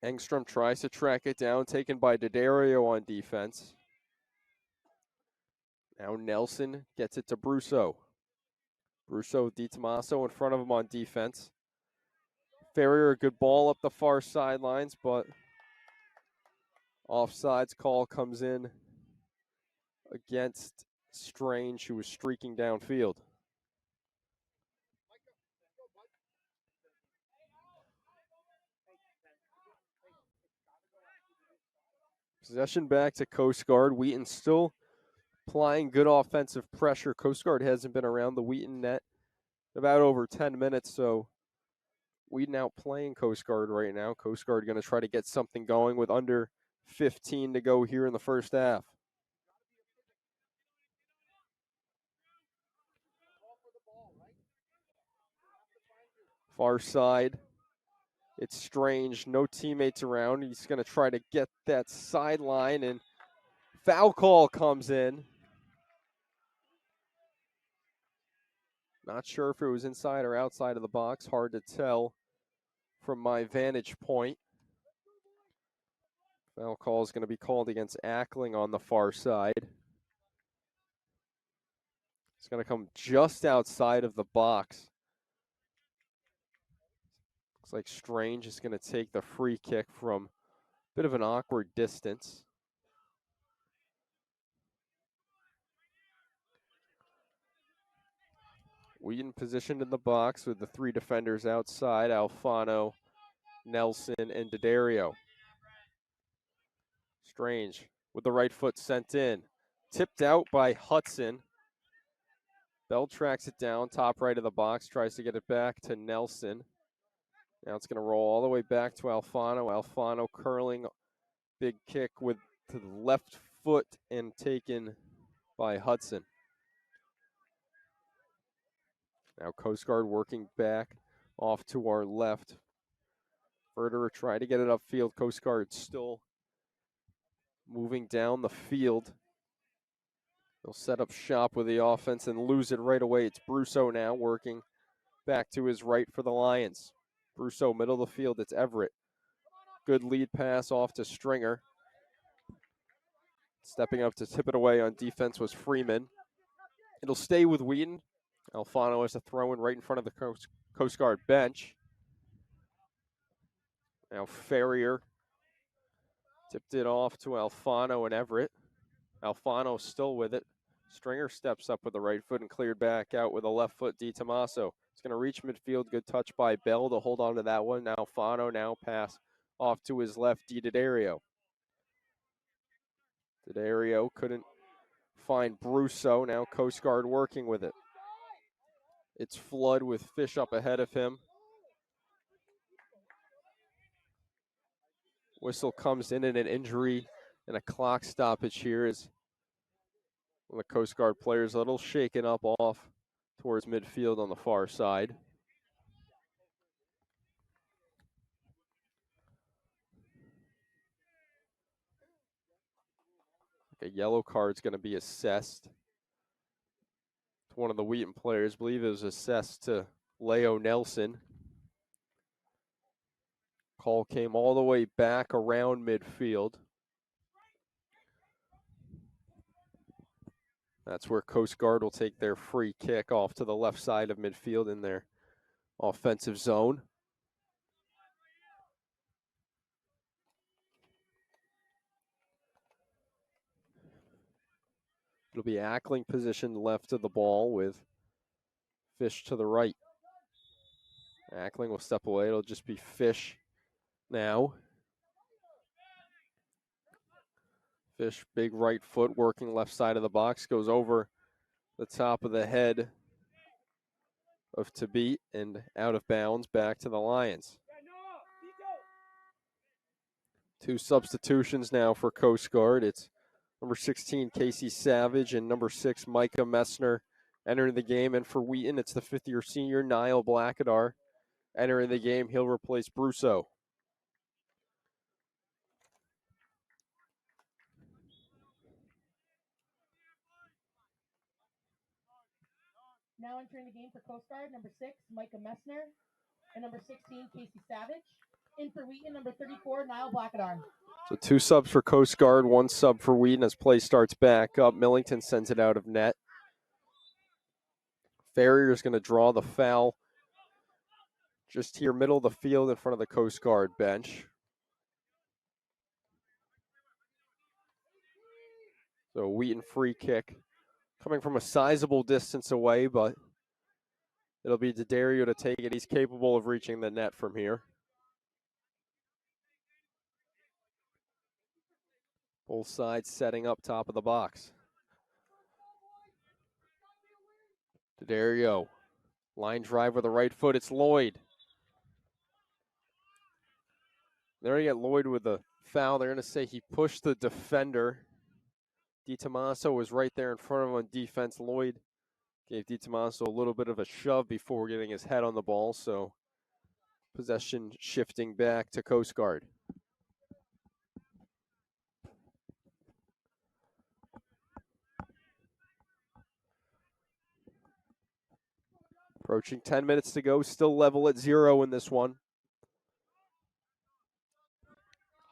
Engstrom tries to track it down, taken by D'Addario on defense. Now Nelson gets it to Brusso. Brusso, DiTomaso in front of him on defense. Farrier, a good ball up the far sidelines, but offsides call comes in against Strange, who was streaking downfield. Possession back to Coast Guard. Wheaton still applying good offensive pressure. Coast Guard hasn't been around the Wheaton net about over 10 minutes, so Wheaton out playing Coast Guard right now. Coast Guard going to try to get something going with under 15 to go here in the first half. Far side. It's Strange. No teammates around. He's going to try to get that sideline, and foul call comes in. Not sure if it was inside or outside of the box. Hard to tell from my vantage point. Foul call is going to be called against Ackling on the far side. It's going to come just outside of the box. Looks like Strange is going to take the free kick from a bit of an awkward distance. Wheaton positioned in the box with the 3 defenders outside, Alfano, Nelson, and D'Addario. Strange with the right foot sent in. Tipped out by Hudson. Bell tracks it down, top right of the box, tries to get it back to Nelson. Now it's going to roll all the way back to Alfano. Alfano curling, big kick with to the left foot and taken by Hudson. Now Coast Guard working back off to our left. Verderer trying to get it upfield. Coast Guard still moving down the field. They'll set up shop with the offense and lose it right away. It's Brusso now working back to his right for the Lions. Brusso, middle of the field, it's Everett. Good lead pass off to Stringer. Stepping up to tip it away on defense was Freeman. It'll stay with Wheaton. Alfano has a throw in right in front of the Coast Guard bench. Now Farrier tipped it off to Alfano and Everett. Alfano still with it. Stringer steps up with the right foot and cleared back out with a left foot. DiTomaso. It's going to reach midfield. Good touch by Bell to hold on to that one. Now Alfano now pass off to his left. D'Addario. D'Addario couldn't find Brusso. Now Coast Guard working with it. It's Flood with Fish up ahead of him. Whistle comes in and an injury and a clock stoppage here as one of the Coast Guard players a little shaken up off towards midfield on the far side. A yellow card's going to be assessed to one of the Wheaton players. I believe it was assessed to Leo Nelson. Call came all the way back around midfield. That's where Coast Guard will take their free kick off to the left side of midfield in their offensive zone. It'll be Ackling positioned left of the ball with Fish to the right. Ackling will step away. It'll just be Fish now. Fish, big right foot, working left side of the box, goes over the top of the head of Tabit and out of bounds back to the Lions. 2 substitutions now for Coast Guard. It's number 16, Casey Savage, and number 6, Micah Messner entering the game. And for Wheaton, it's the 5th-year senior, Niall Blackadar, entering the game. He'll replace Brusso. Now entering the game for Coast Guard, number 6, Micah Messner, and number 16, Casey Savage. In for Wheaton, number 34, Niall Blackadar. So 2 subs for Coast Guard, 1 sub for Wheaton as play starts back up. Millington sends it out of net. Farrier's going to draw the foul just here, middle of the field in front of the Coast Guard bench. So Wheaton free kick coming from a sizable distance away, but it'll be D'Addario to take it. He's capable of reaching the net from here. Both sides setting up top of the box. D'Addario, line drive with the right foot. It's Lloyd. They're going to get Lloyd with the foul. They're going to say he pushed the defender. DiTomaso was right there in front of him on defense. Lloyd gave DiTomaso a little bit of a shove before getting his head on the ball, so possession shifting back to Coast Guard. Approaching 10 minutes to go, still level at 0 in this one.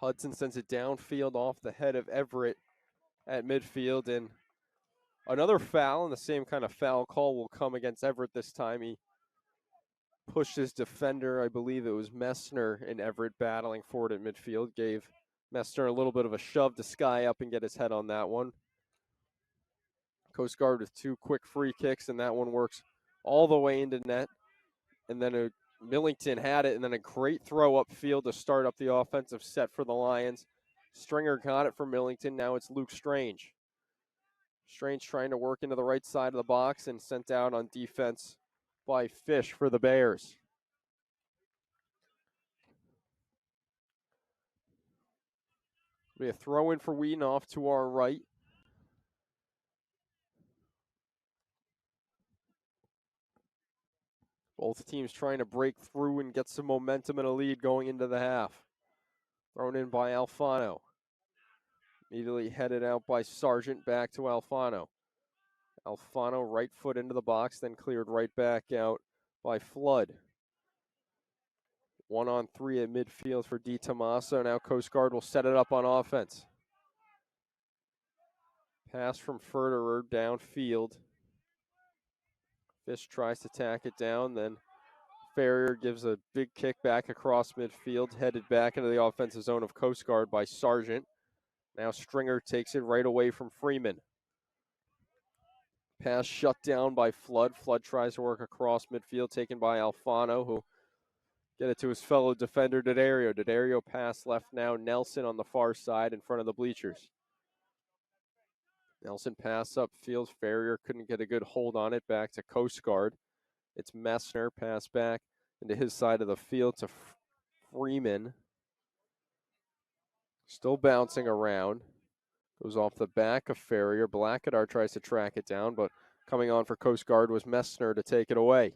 Hudson sends it downfield off the head of Everett at midfield, and another foul, and the same kind of foul call will come against Everett this time. He pushed his defender, I believe it was Messner and Everett battling forward at midfield, gave Messner a little bit of a shove to sky up and get his head on that one. Coast Guard with 2 quick free kicks, and that one works all the way into net. And then Millington had it, and then a great throw upfield to start up the offensive set for the Lions. Stringer got it for Millington. Now it's Luke Strange. Strange trying to work into the right side of the box and sent out on defense by Fish for the Bears. Be a throw in for Wheaton off to our right. Both teams trying to break through and get some momentum and a lead going into the half. Thrown in by Alfano. Immediately headed out by Sargent, back to Alfano. Alfano right foot into the box, then cleared right back out by Flood. 1-on-3 at midfield for DiTomaso. Now Coast Guard will set it up on offense. Pass from Ferderer downfield. Fish tries to tack it down, then Farrier gives a big kick back across midfield, headed back into the offensive zone of Coast Guard by Sargent. Now Stringer takes it right away from Freeman. Pass shut down by Flood. Flood tries to work across midfield, taken by Alfano, who get it to his fellow defender, D'Addario. D'Addario pass left now. Nelson on the far side in front of the bleachers. Nelson pass upfield. Farrier couldn't get a good hold on it. Back to Coast Guard. It's Messner. Pass back into his side of the field to Freeman. Still bouncing around. Goes off the back of Farrier. Blackadar tries to track it down, but coming on for Coast Guard was Messner to take it away.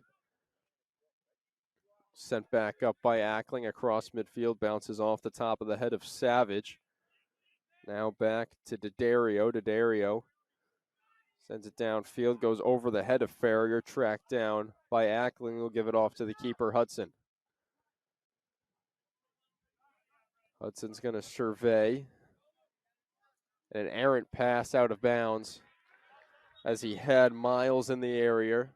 Sent back up by Ackling across midfield. Bounces off the top of the head of Savage. Now back to D'Addario. D'Addario Sends it downfield, goes over the head of Farrier, tracked down by Ackling. Will give it off to the keeper, Hudson. Hudson's going to survey. An errant pass out of bounds as he had Miles in the area.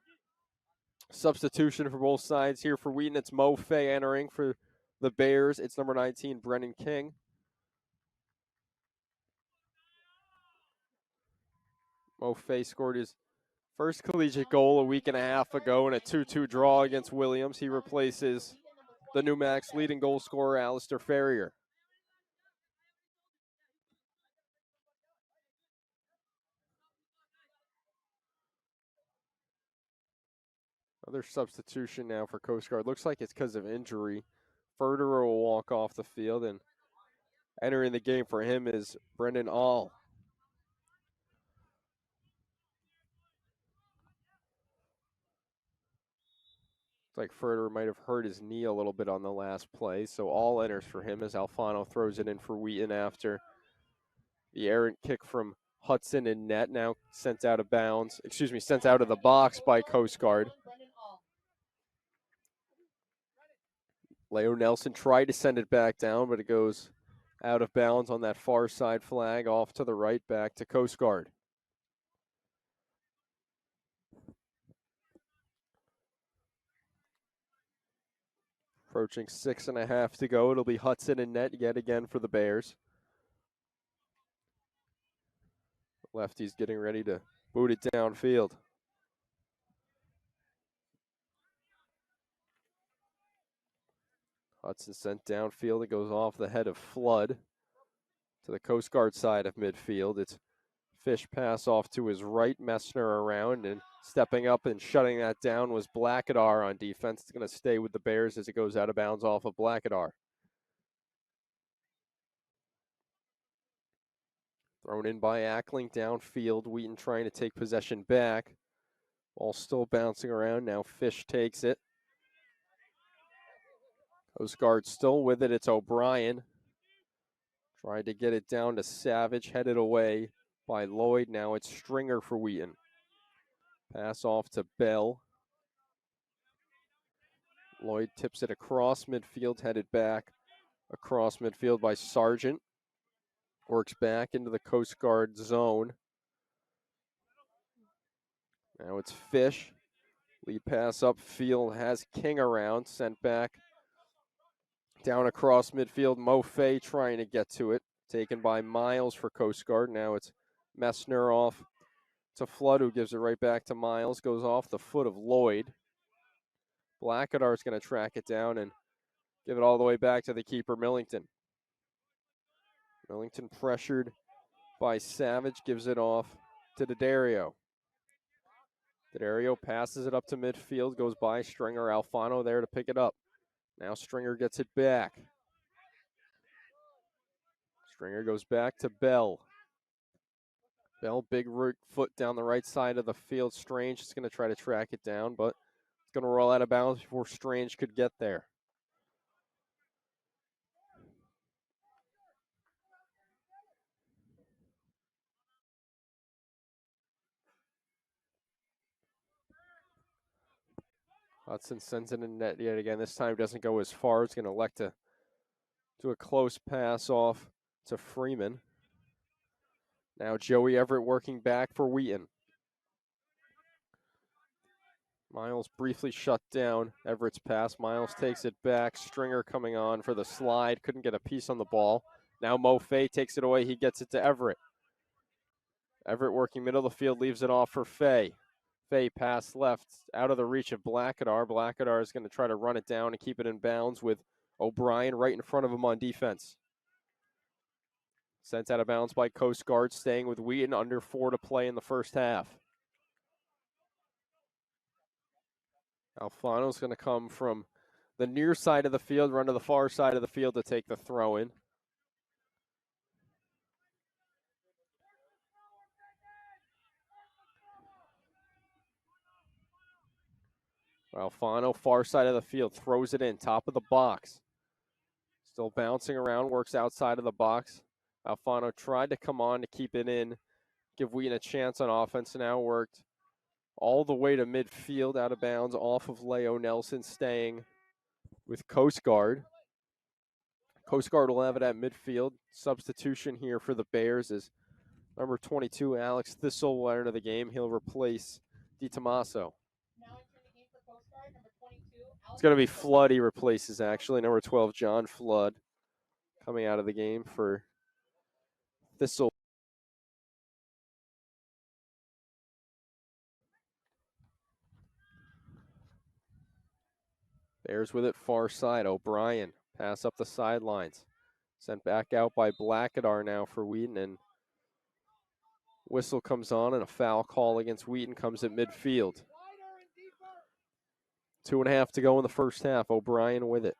Substitution for both sides here for Wheaton. It's Mo Fay entering for the Bears. It's number 19, Brennan King. Mo Fay scored his first collegiate goal a week and a half ago in a 2-2 draw against Williams. He replaces the NEWMAC's leading goal scorer, Alistair Farrier. Another substitution now for Coast Guard. Looks like it's because of injury. Ferderer will walk off the field, and entering the game for him is Brendan All. Looks like Ferderer might have hurt his knee a little bit on the last play, so All enters for him as Alfano throws it in for Wheaton after the errant kick from Hudson in net, now sent out of bounds. Sent out of the box by Coast Guard. Leo Nelson tried to send it back down, but it goes out of bounds on that far side flag, off to the right, back to Coast Guard. Approaching 6.5 to go. It'll be Hudson in net yet again for the Bears. Lefty's getting ready to boot it downfield. Hudson sent downfield. It goes off the head of Flood to the Coast Guard side of midfield. It's Fish pass off to his right, Messner around, and stepping up and shutting that down was Blackadar on defense. It's going to stay with the Bears as it goes out of bounds off of Blackadar. Thrown in by Ackling downfield. Wheaton trying to take possession back. Ball still bouncing around. Now Fish takes it. Coast Guard still with it. It's O'Brien. Tried to get it down to Savage. Headed away by Lloyd. Now it's Stringer for Wheaton. Pass off to Bell. Lloyd tips it across midfield. Headed back across midfield by Sargent. Works back into the Coast Guard zone. Now it's Fish. Lead pass upfield has King around. Sent back down across midfield. Mo Fay trying to get to it. Taken by Miles for Coast Guard. Now it's Messner off to Flood, who gives it right back to Miles. Goes off the foot of Lloyd. Blackadar's going to track it down and give it all the way back to the keeper, Millington. Millington pressured by Savage. Gives it off to D'Addario. D'Addario passes it up to midfield. Goes by Stringer. Alfano there to pick it up. Now Stringer gets it back. Stringer goes back to Bell. Bell, big root foot down the right side of the field. Strange is going to try to track it down, but it's going to roll out of bounds before Strange could get there. Hudson sends it in net yet again. This time doesn't go as far. It's going to elect to do a close pass off to Freeman. Now Joey Everett working back for Wheaton. Miles briefly shut down Everett's pass. Miles takes it back. Stringer coming on for the slide. Couldn't get a piece on the ball. Now Mo Fay takes it away. He gets it to Everett. Everett working middle of the field, leaves it off for Fay. Fay pass left, out of the reach of Blackadar. Blackadar is going to try to run it down and keep it in bounds with O'Brien right in front of him on defense. Sent out of bounds by Coast Guard, staying with Wheaton, under 4 to play in the first half. Alfano's going to come from the near side of the field, run to the far side of the field to take the throw in. Alfano, far side of the field, throws it in, top of the box. Still bouncing around, works outside of the box. Alfano tried to come on to keep it in, give Wheaton a chance on offense. Now worked all the way to midfield, out of bounds, off of Leo Nelson, staying with Coast Guard. Coast Guard will have it at midfield. Substitution here for the Bears is number 22, Alex Thistle, will enter the game. He'll replace DiTomaso. Now entering the game for Coast Guard, number 22. It's going to be Flood he replaces, actually. Number 12, John Flood, coming out of the game for Thistle. Bears with it, far side. O'Brien, pass up the sidelines. Sent back out by Blackadar now for Wheaton, and whistle comes on, and a foul call against Wheaton comes at midfield. 2.5 to go in the first half. O'Brien with it.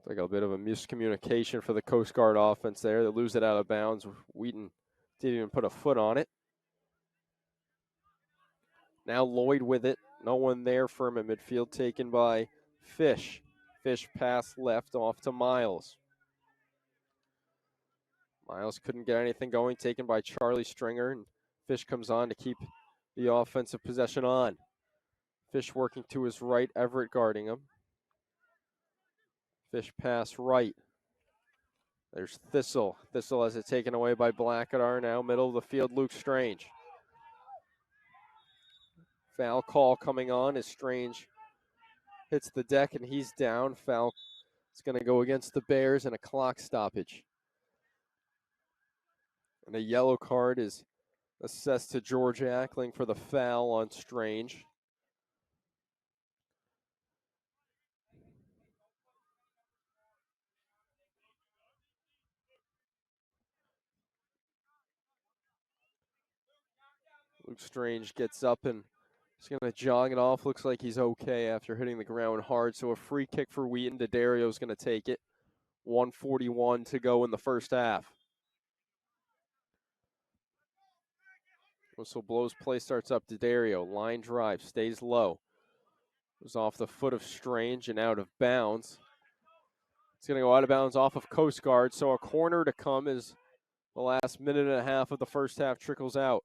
Like a bit of a miscommunication for the Coast Guard offense there. They lose it out of bounds. Wheaton didn't even put a foot on it. Now Lloyd with it. No one there for him at midfield, taken by Fish. Fish pass left off to Miles. Miles couldn't get anything going, taken by Charlie Stringer, and Fish comes on to keep the offensive possession on. Fish working to his right, Everett guarding him. Fish pass right. There's Thistle. Thistle has it taken away by Blackadar. Now middle of the field, Luke Strange. Foul call coming on as Strange hits the deck and he's down. Foul is going to go against the Bears and a clock stoppage. And a yellow card is assessed to George Ackling for the foul on Strange. Luke Strange gets up and he's going to jog it off. Looks like he's okay after hitting the ground hard. So a free kick for Wheaton. D'Addario's going to take it. 1:41 to go in the first half. Whistle blows, play starts up. D'Addario, line drive, stays low. Goes off the foot of Strange and out of bounds. It's going to go out of bounds off of Coast Guard. So a corner to come as the last minute and a half of the first half trickles out.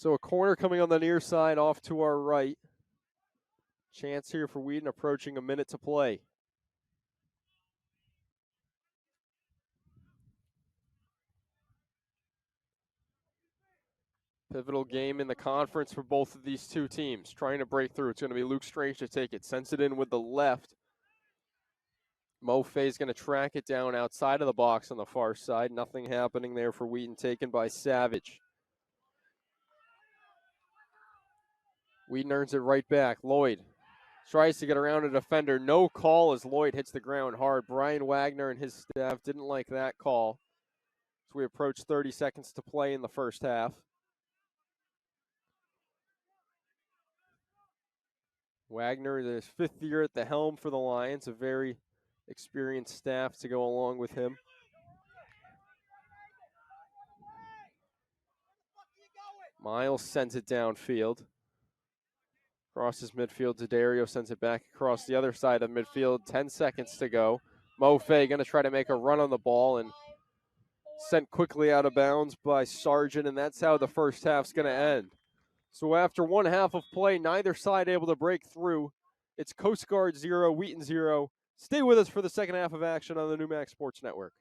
So a corner coming on the near side off to our right. Chance here for Wheaton, approaching a minute to play. Pivotal game in the conference for both of these two teams. Trying to break through. It's going to be Luke Strange to take it. Sends it in with the left. Mo Fay's going to track it down outside of the box on the far side. Nothing happening there for Wheaton, taken by Savage. Wheaton earns it right back. Lloyd tries to get around a defender. No call as Lloyd hits the ground hard. Brian Wagner and his staff didn't like that call as we approach 30 seconds to play in the first half. Wagner is his 5th year at the helm for the Lions, a very experienced staff to go along with him. Miles sends it downfield. Crosses midfield. D'Addario sends it back across the other side of midfield. 10 seconds to go. Mo Fay going to try to make a run on the ball and sent quickly out of bounds by Sargent, and that's how the first half's going to end. So after one half of play, neither side able to break through. It's Coast Guard 0, Wheaton 0. Stay with us for the second half of action on the NEWMAC Sports Network.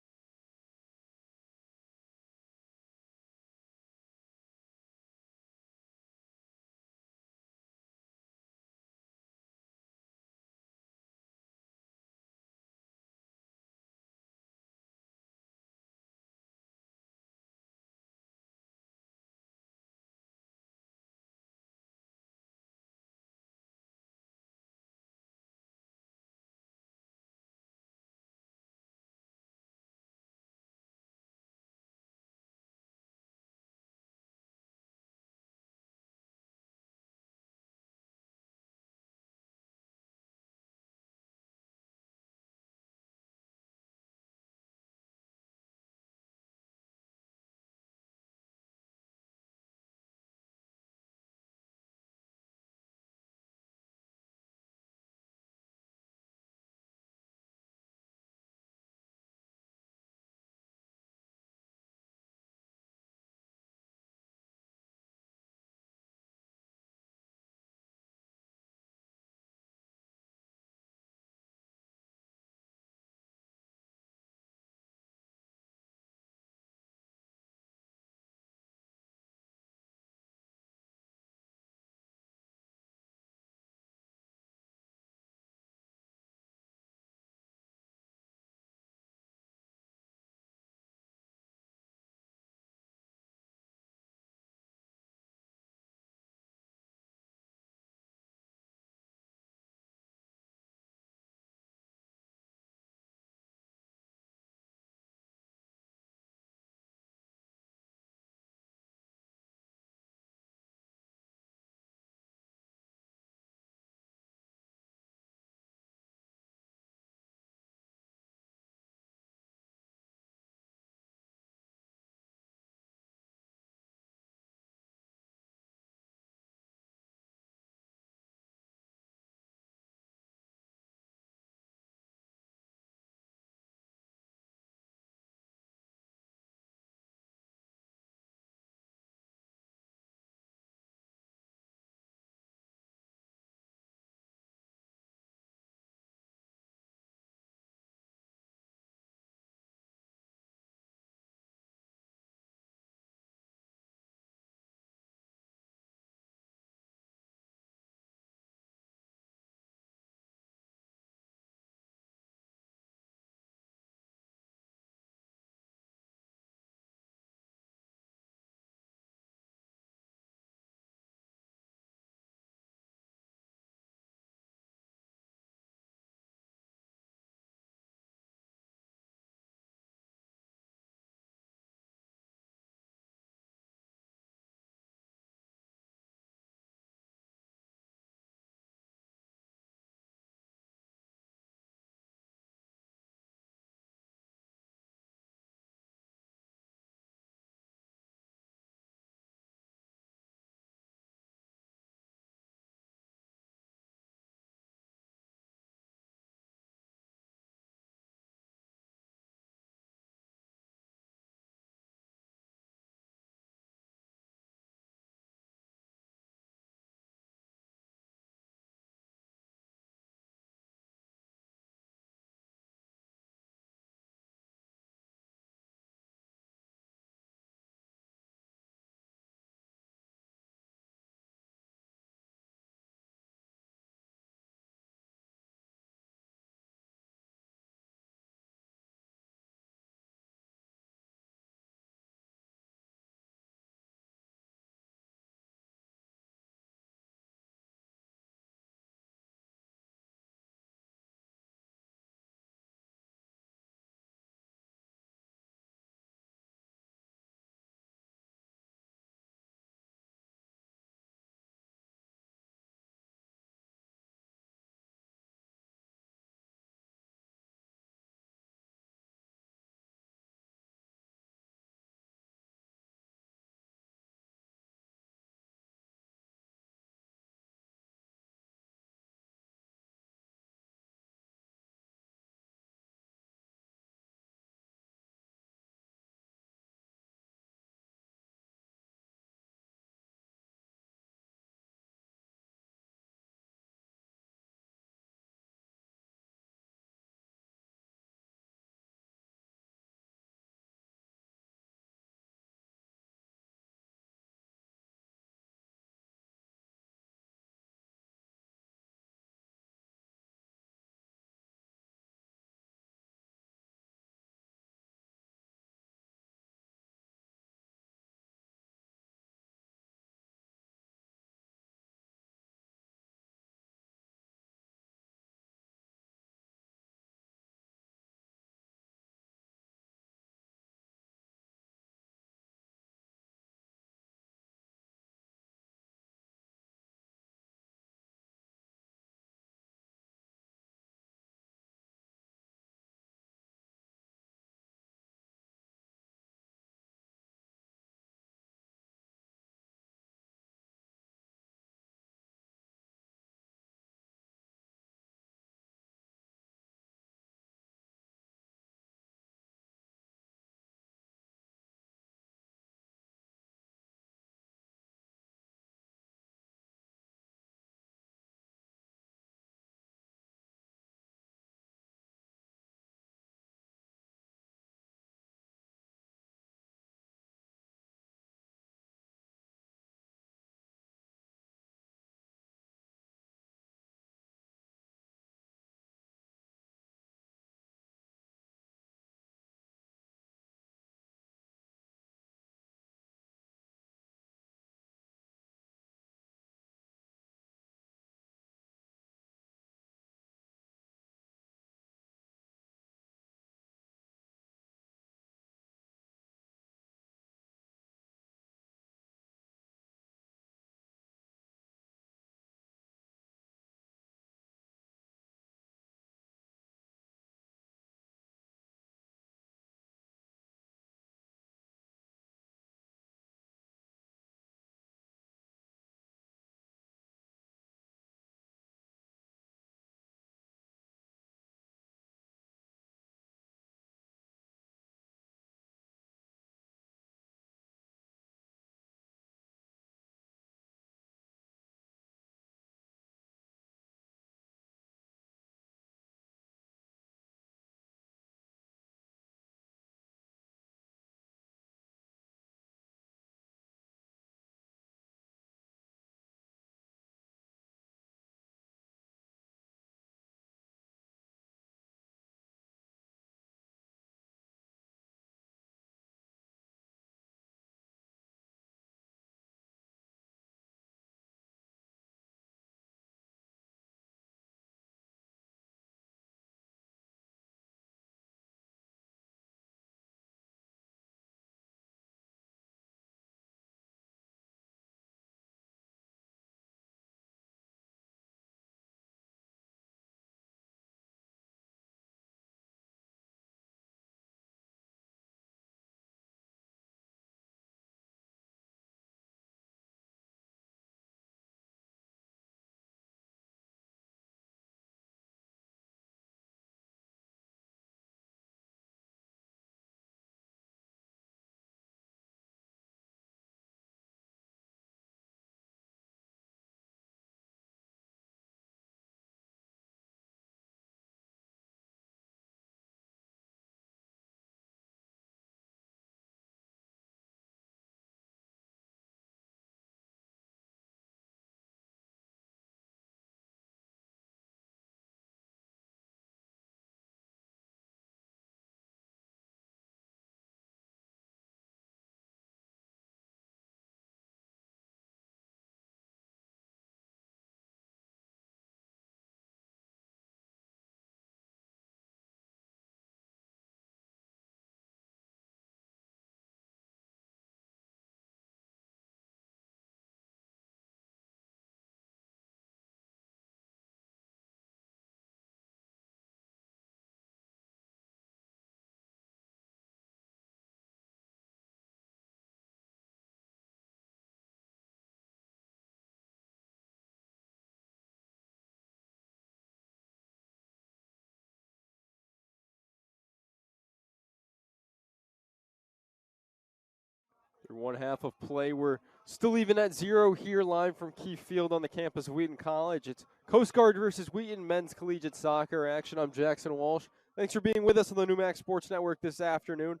Through one half of play, we're still even at 0 here, live from Keefe Field on the campus of Wheaton College. It's Coast Guard versus Wheaton men's collegiate soccer action. I'm Jackson Walsh. Thanks for being with us on the NEWMAC Sports Network this afternoon.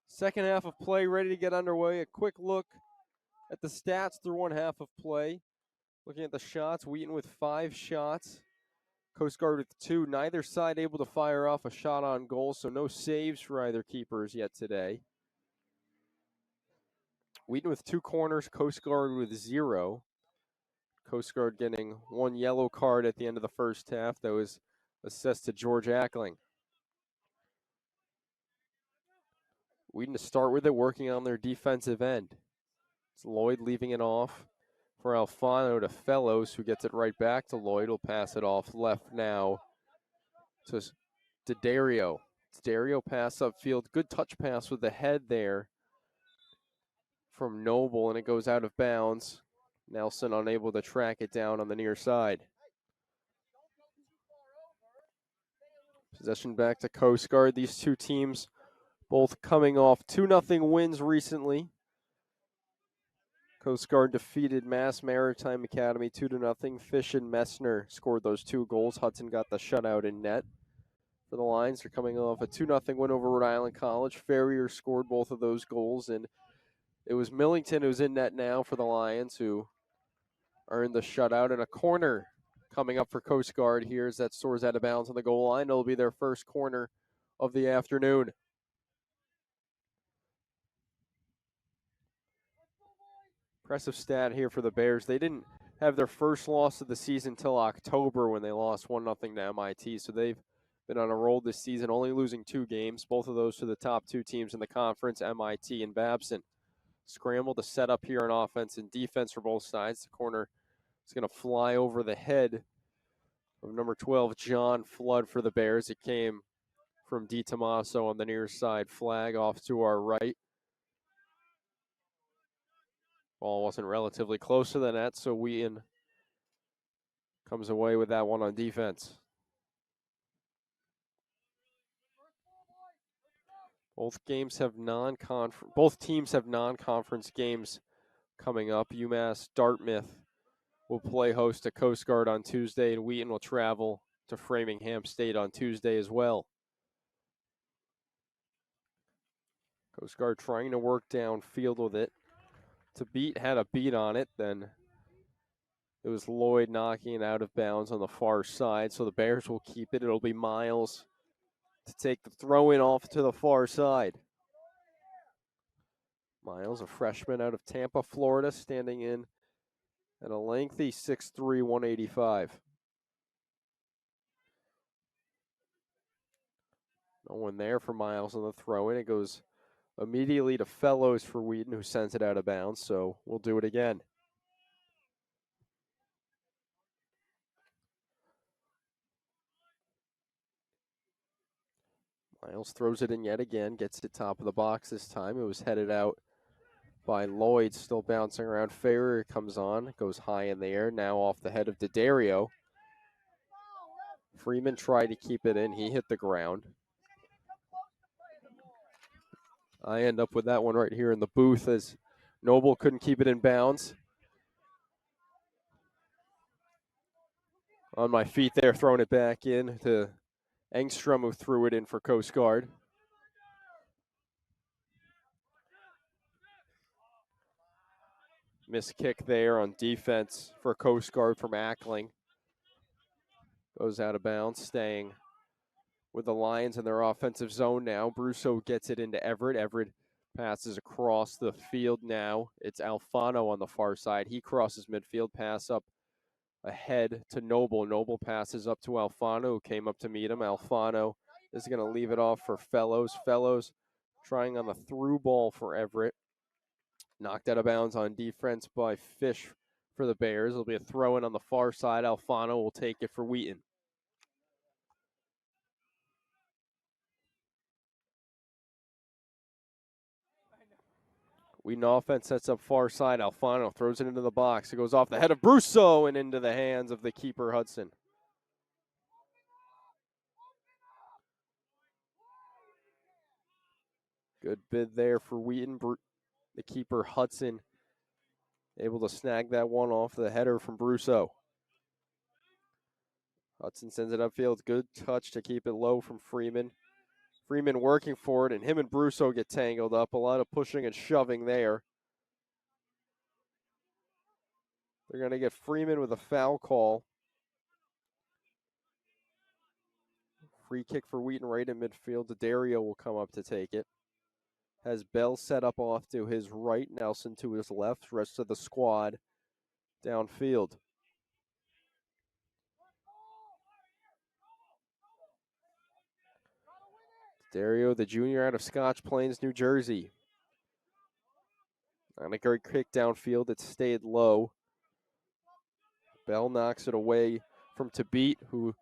Second half of play ready to get underway. A quick look at the stats through one half of play. Looking at the shots, Wheaton with 5 shots. Coast Guard with 2. Neither side able to fire off a shot on goal, so no saves for either keepers yet today. Wheaton with 2 corners, Coast Guard with 0. Coast Guard getting 1 yellow card at the end of the first half that was assessed to George Ackling. Wheaton to start with it, working on their defensive end. It's Lloyd leaving it off for Alfano to Fellows, who gets it right back to Lloyd. Will pass it off left now to Dario. It's Dario pass upfield. Good touch pass with the head there from Noble, and it goes out of bounds. Nelson unable to track it down on the near side. Possession back to Coast Guard. These two teams both coming off 2-0 wins recently. Coast Guard defeated Mass Maritime Academy 2-0. Fish and Messner scored those 2 goals. Hudson got the shutout in net for the Lions. They're coming off a 2-0 win over Rhode Island College. Ferrier scored both of those goals, and it was Millington who's in net now for the Lions, who earned the shutout. And a corner coming up for Coast Guard here as that soars out of bounds on the goal line. It'll be their first corner of the afternoon. Impressive stat here for the Bears. They didn't have their first loss of the season till October when they lost 1-0 to MIT. So they've been on a roll this season, only losing 2 games, both of those to the top 2 teams in the conference, MIT and Babson. Scramble to set up here on offense and defense for both sides. The corner is going to fly over the head of number 12, John Flood, for the Bears. It came from DiTomaso on the near side. Flag off to our right. Ball wasn't relatively close to the net, so Wheaton comes away with that one on defense. Both teams have non-conference games coming up. UMass Dartmouth will play host to Coast Guard on Tuesday, and Wheaton will travel to Framingham State on Tuesday as well. Coast Guard trying to work downfield with it. Had a beat on it, then it was Lloyd knocking it out of bounds on the far side, so the Bears will keep it. It'll be Miles to take the throw-in off to the far side. Miles, a freshman out of Tampa, Florida, standing in at a lengthy 6'3", 185. No one there for Miles on the throw-in. It goes immediately to Fellows for Wheaton, who sends it out of bounds, so we'll do it again. Miles throws it in yet again, gets to top of the box this time. It was headed out by Lloyd, still bouncing around. Ferrier comes on, goes high in the air, now off the head of DeDario. Freeman tried to keep it in. He hit the ground. I end up with that one right here in the booth as Noble couldn't keep it in bounds. On my feet there, throwing it back in to Engstrom, who threw it in for Coast Guard. Missed kick there on defense for Coast Guard from Ackling. Goes out of bounds, staying with the Lions in their offensive zone now. Brusso gets it into Everett. Everett passes across the field now. It's Alfano on the far side. He crosses midfield, pass up ahead to Noble. Noble passes up to Alfano, who came up to meet him. Alfano is going to leave it off for Fellows. Fellows trying on the through ball for Everett. Knocked out of bounds on defense by Fish for the Bears. It'll be a throw-in on the far side. Alfano will take it for Wheaton. Wheaton offense sets up far side. Alfano throws it into the box. It goes off the head of Brusso and into the hands of the keeper, Hudson. Good bid there for Wheaton. The keeper, Hudson, able to snag that one off the header from Brusso. Hudson sends it upfield. Good touch to keep it low from Freeman. Freeman working for it, and him and Brusso get tangled up. A lot of pushing and shoving there. They're going to get Freeman with a foul call. Free kick for Wheaton right in midfield. Dario will come up to take it. Has Bell set up off to his right, Nelson to his left. Rest of the squad downfield. Dario, the junior out of Scotch Plains, New Jersey. On a great kick downfield, it stayed low. Bell knocks it away from Tabit, who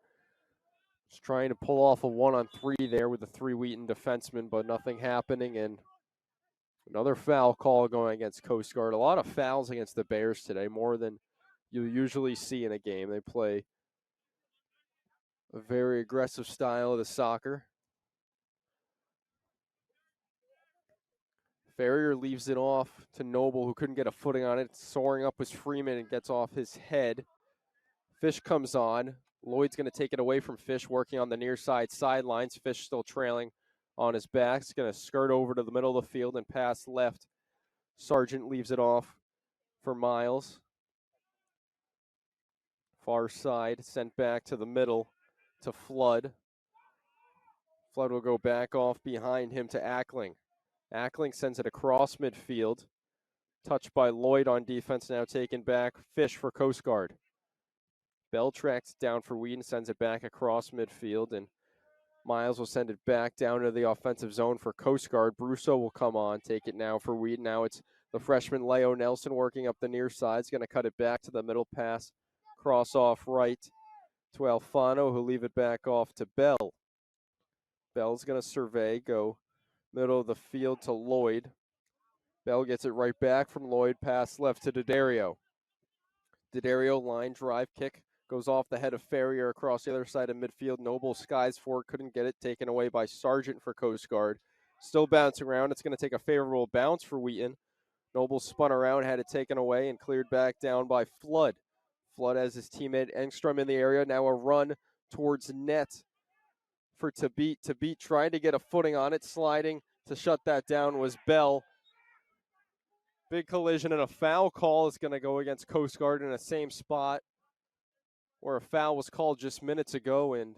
is trying to pull off a 1-on-3 there with the 3 Wheaton defensemen, but nothing happening. And another foul call going against Coast Guard. A lot of fouls against the Bears today, more than you usually see in a game. They play a very aggressive style of the soccer. Farrier leaves it off to Noble, who couldn't get a footing on it. Soaring up was Freeman and gets off his head. Fish comes on. Lloyd's going to take it away from Fish, working on the near side sidelines. Fish still trailing on his back. He's going to skirt over to the middle of the field and pass left. Sargent leaves it off for Miles. Far side, sent back to the middle to Flood. Flood will go back off behind him to Ackling. Ackling sends it across midfield. Touched by Lloyd on defense, now taken back. Fish for Coast Guard. Bell tracks down for Wheaton, sends it back across midfield, and Miles will send it back down to the offensive zone for Coast Guard. Brusso will come on, take it now for Wheaton. Now it's the freshman Leo Nelson working up the near side. He's going to cut it back to the middle pass. Cross off right to Alfano, who'll leave it back off to Bell. Bell's going to survey, go middle of the field to Lloyd. Bell gets it right back from Lloyd, pass left to D'Addario. D'Addario line drive kick goes off the head of Farrier across the other side of midfield. Noble skies for it, couldn't get it, taken away by Sargent for Coast Guard. Still bouncing around. It's going to take a favorable bounce for Wheaton. Noble spun around, had it taken away, and cleared back down by Flood. Flood has his teammate Engstrom in the area. Now a run towards net for Tabit. Tabit trying to get a footing on it. Sliding to shut that down was Bell. Big collision and a foul call is going to go against Coast Guard in the same spot where a foul was called just minutes ago, and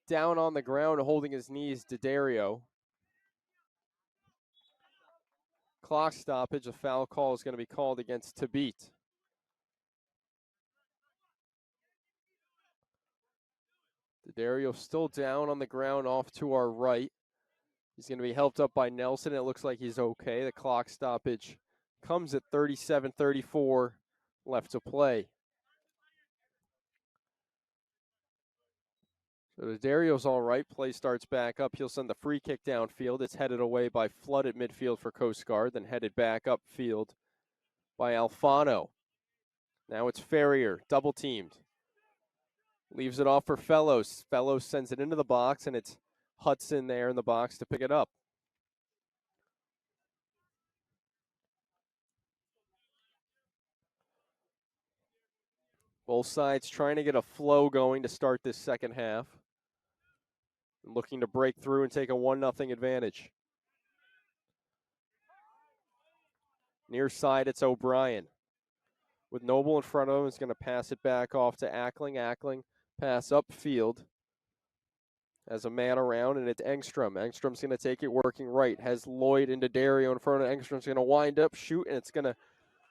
down on the ground holding his knees, D'Addario. Clock stoppage, a foul call is going to be called against Tabit. D'Addario still down on the ground off to our right. He's going to be helped up by Nelson. It looks like he's okay. The clock stoppage comes at 37:34 left to play. So D'Addario's all right. Play starts back up. He'll send the free kick downfield. It's headed away by Flood at midfield for Coast Guard, then headed back upfield by Alfano. Now it's Farrier, double teamed. Leaves it off for Fellows. Fellows sends it into the box, and it's Hudson there in the box to pick it up. Both sides trying to get a flow going to start this second half. Looking to break through and take a 1-0 advantage. Near side, it's O'Brien. With Noble in front of him, he's going to pass it back off to Ackling. Ackling pass upfield. Has a man around, and it's Engstrom. Engstrom's going to take it working right. Has Lloyd into Dario in front of Engstrom's going to wind up, shoot, and it's going to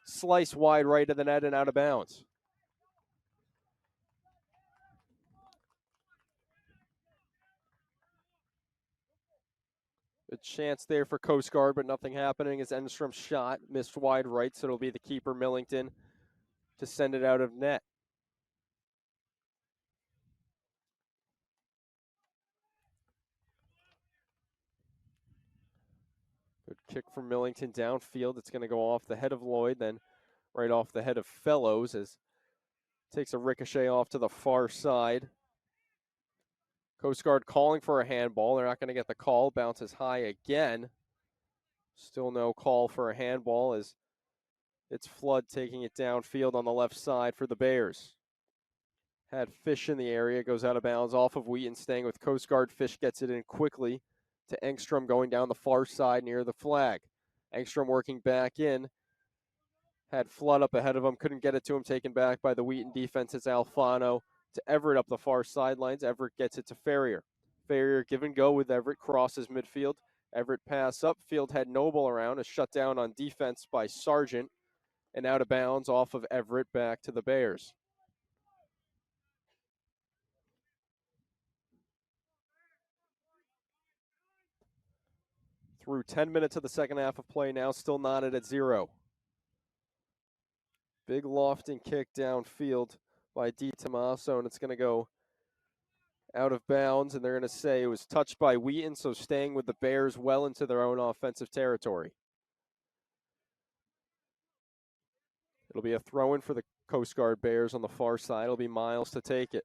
slice wide right of the net and out of bounds. A chance there for Coast Guard, but nothing happening as Engstrom's shot missed wide right, so it'll be the keeper, Millington, to send it out of net. Good kick from Millington downfield. It's going to go off the head of Lloyd, then right off the head of Fellows as takes a ricochet off to the far side. Coast Guard calling for a handball. They're not going to get the call. Bounces high again. Still no call for a handball as it's Flood taking it downfield on the left side for the Bears. Had Fish in the area, goes out of bounds off of Wheaton, staying with Coast Guard. Fish gets it in quickly to Engstrom going down the far side near the flag. Engstrom working back in. Had Flood up ahead of him, couldn't get it to him, taken back by the Wheaton defense. It's Alfano to Everett up the far sidelines. Everett gets it to Ferrier. Ferrier give and go with Everett, crosses midfield. Everett pass up, field had Noble around, is shut down on defense by Sargent, and out of bounds off of Everett back to the Bears. Through 10 minutes of the second half of play now, still knotted at 0. Big lofting kick downfield by DiTomaso, and it's going to go out of bounds, and they're going to say it was touched by Wheaton, so staying with the Bears well into their own offensive territory. It'll be a throw-in for the Coast Guard Bears on the far side. It'll be Miles to take it.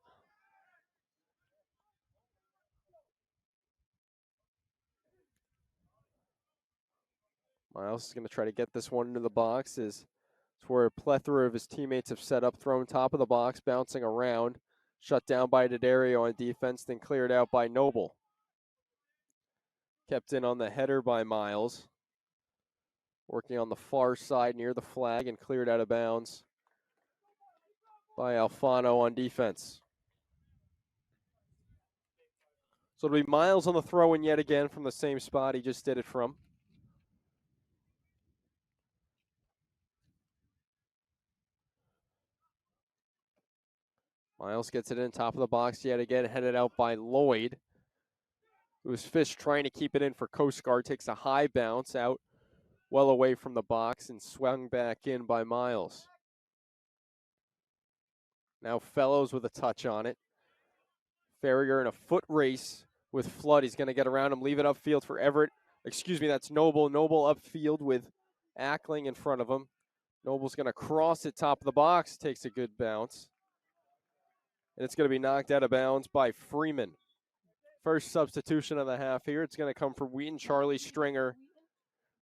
Miles is going to try to get this one into the box. It's where a plethora of his teammates have set up, thrown top of the box, bouncing around. Shut down by D'Addario on defense, then cleared out by Noble. Kept in on the header by Miles. Working on the far side near the flag and cleared out of bounds by Alfano on defense. So it'll be Miles on the throw-in yet again from the same spot he just did it from. Miles gets it in top of the box yet again, headed out by Lloyd. It was Fish trying to keep it in for Coast Guard, takes a high bounce out well away from the box and swung back in by Miles. Now Fellows with a touch on it. Ferrier in a foot race with Flood. He's going to get around him, leave it upfield for Everett. Excuse me, that's Noble. Noble upfield with Ackling in front of him. Noble's going to cross it top of the box, takes a good bounce. And it's going to be knocked out of bounds by Freeman. First substitution of the half here. It's going to come for Wheaton. Charlie Stringer,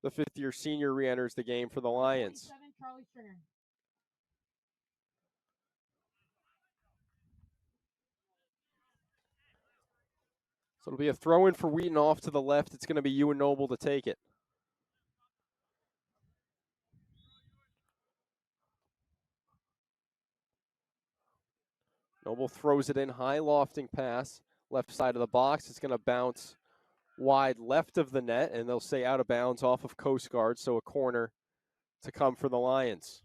the fifth-year senior, re-enters the game for the Lions. Charlie Stringer. So it'll be a throw-in for Wheaton off to the left. It's going to be Ewan Noble to take it. Noble throws it in, high lofting pass, left side of the box. It's going to bounce wide left of the net, and they'll say out of bounds off of Coast Guard, so a corner to come for the Lions.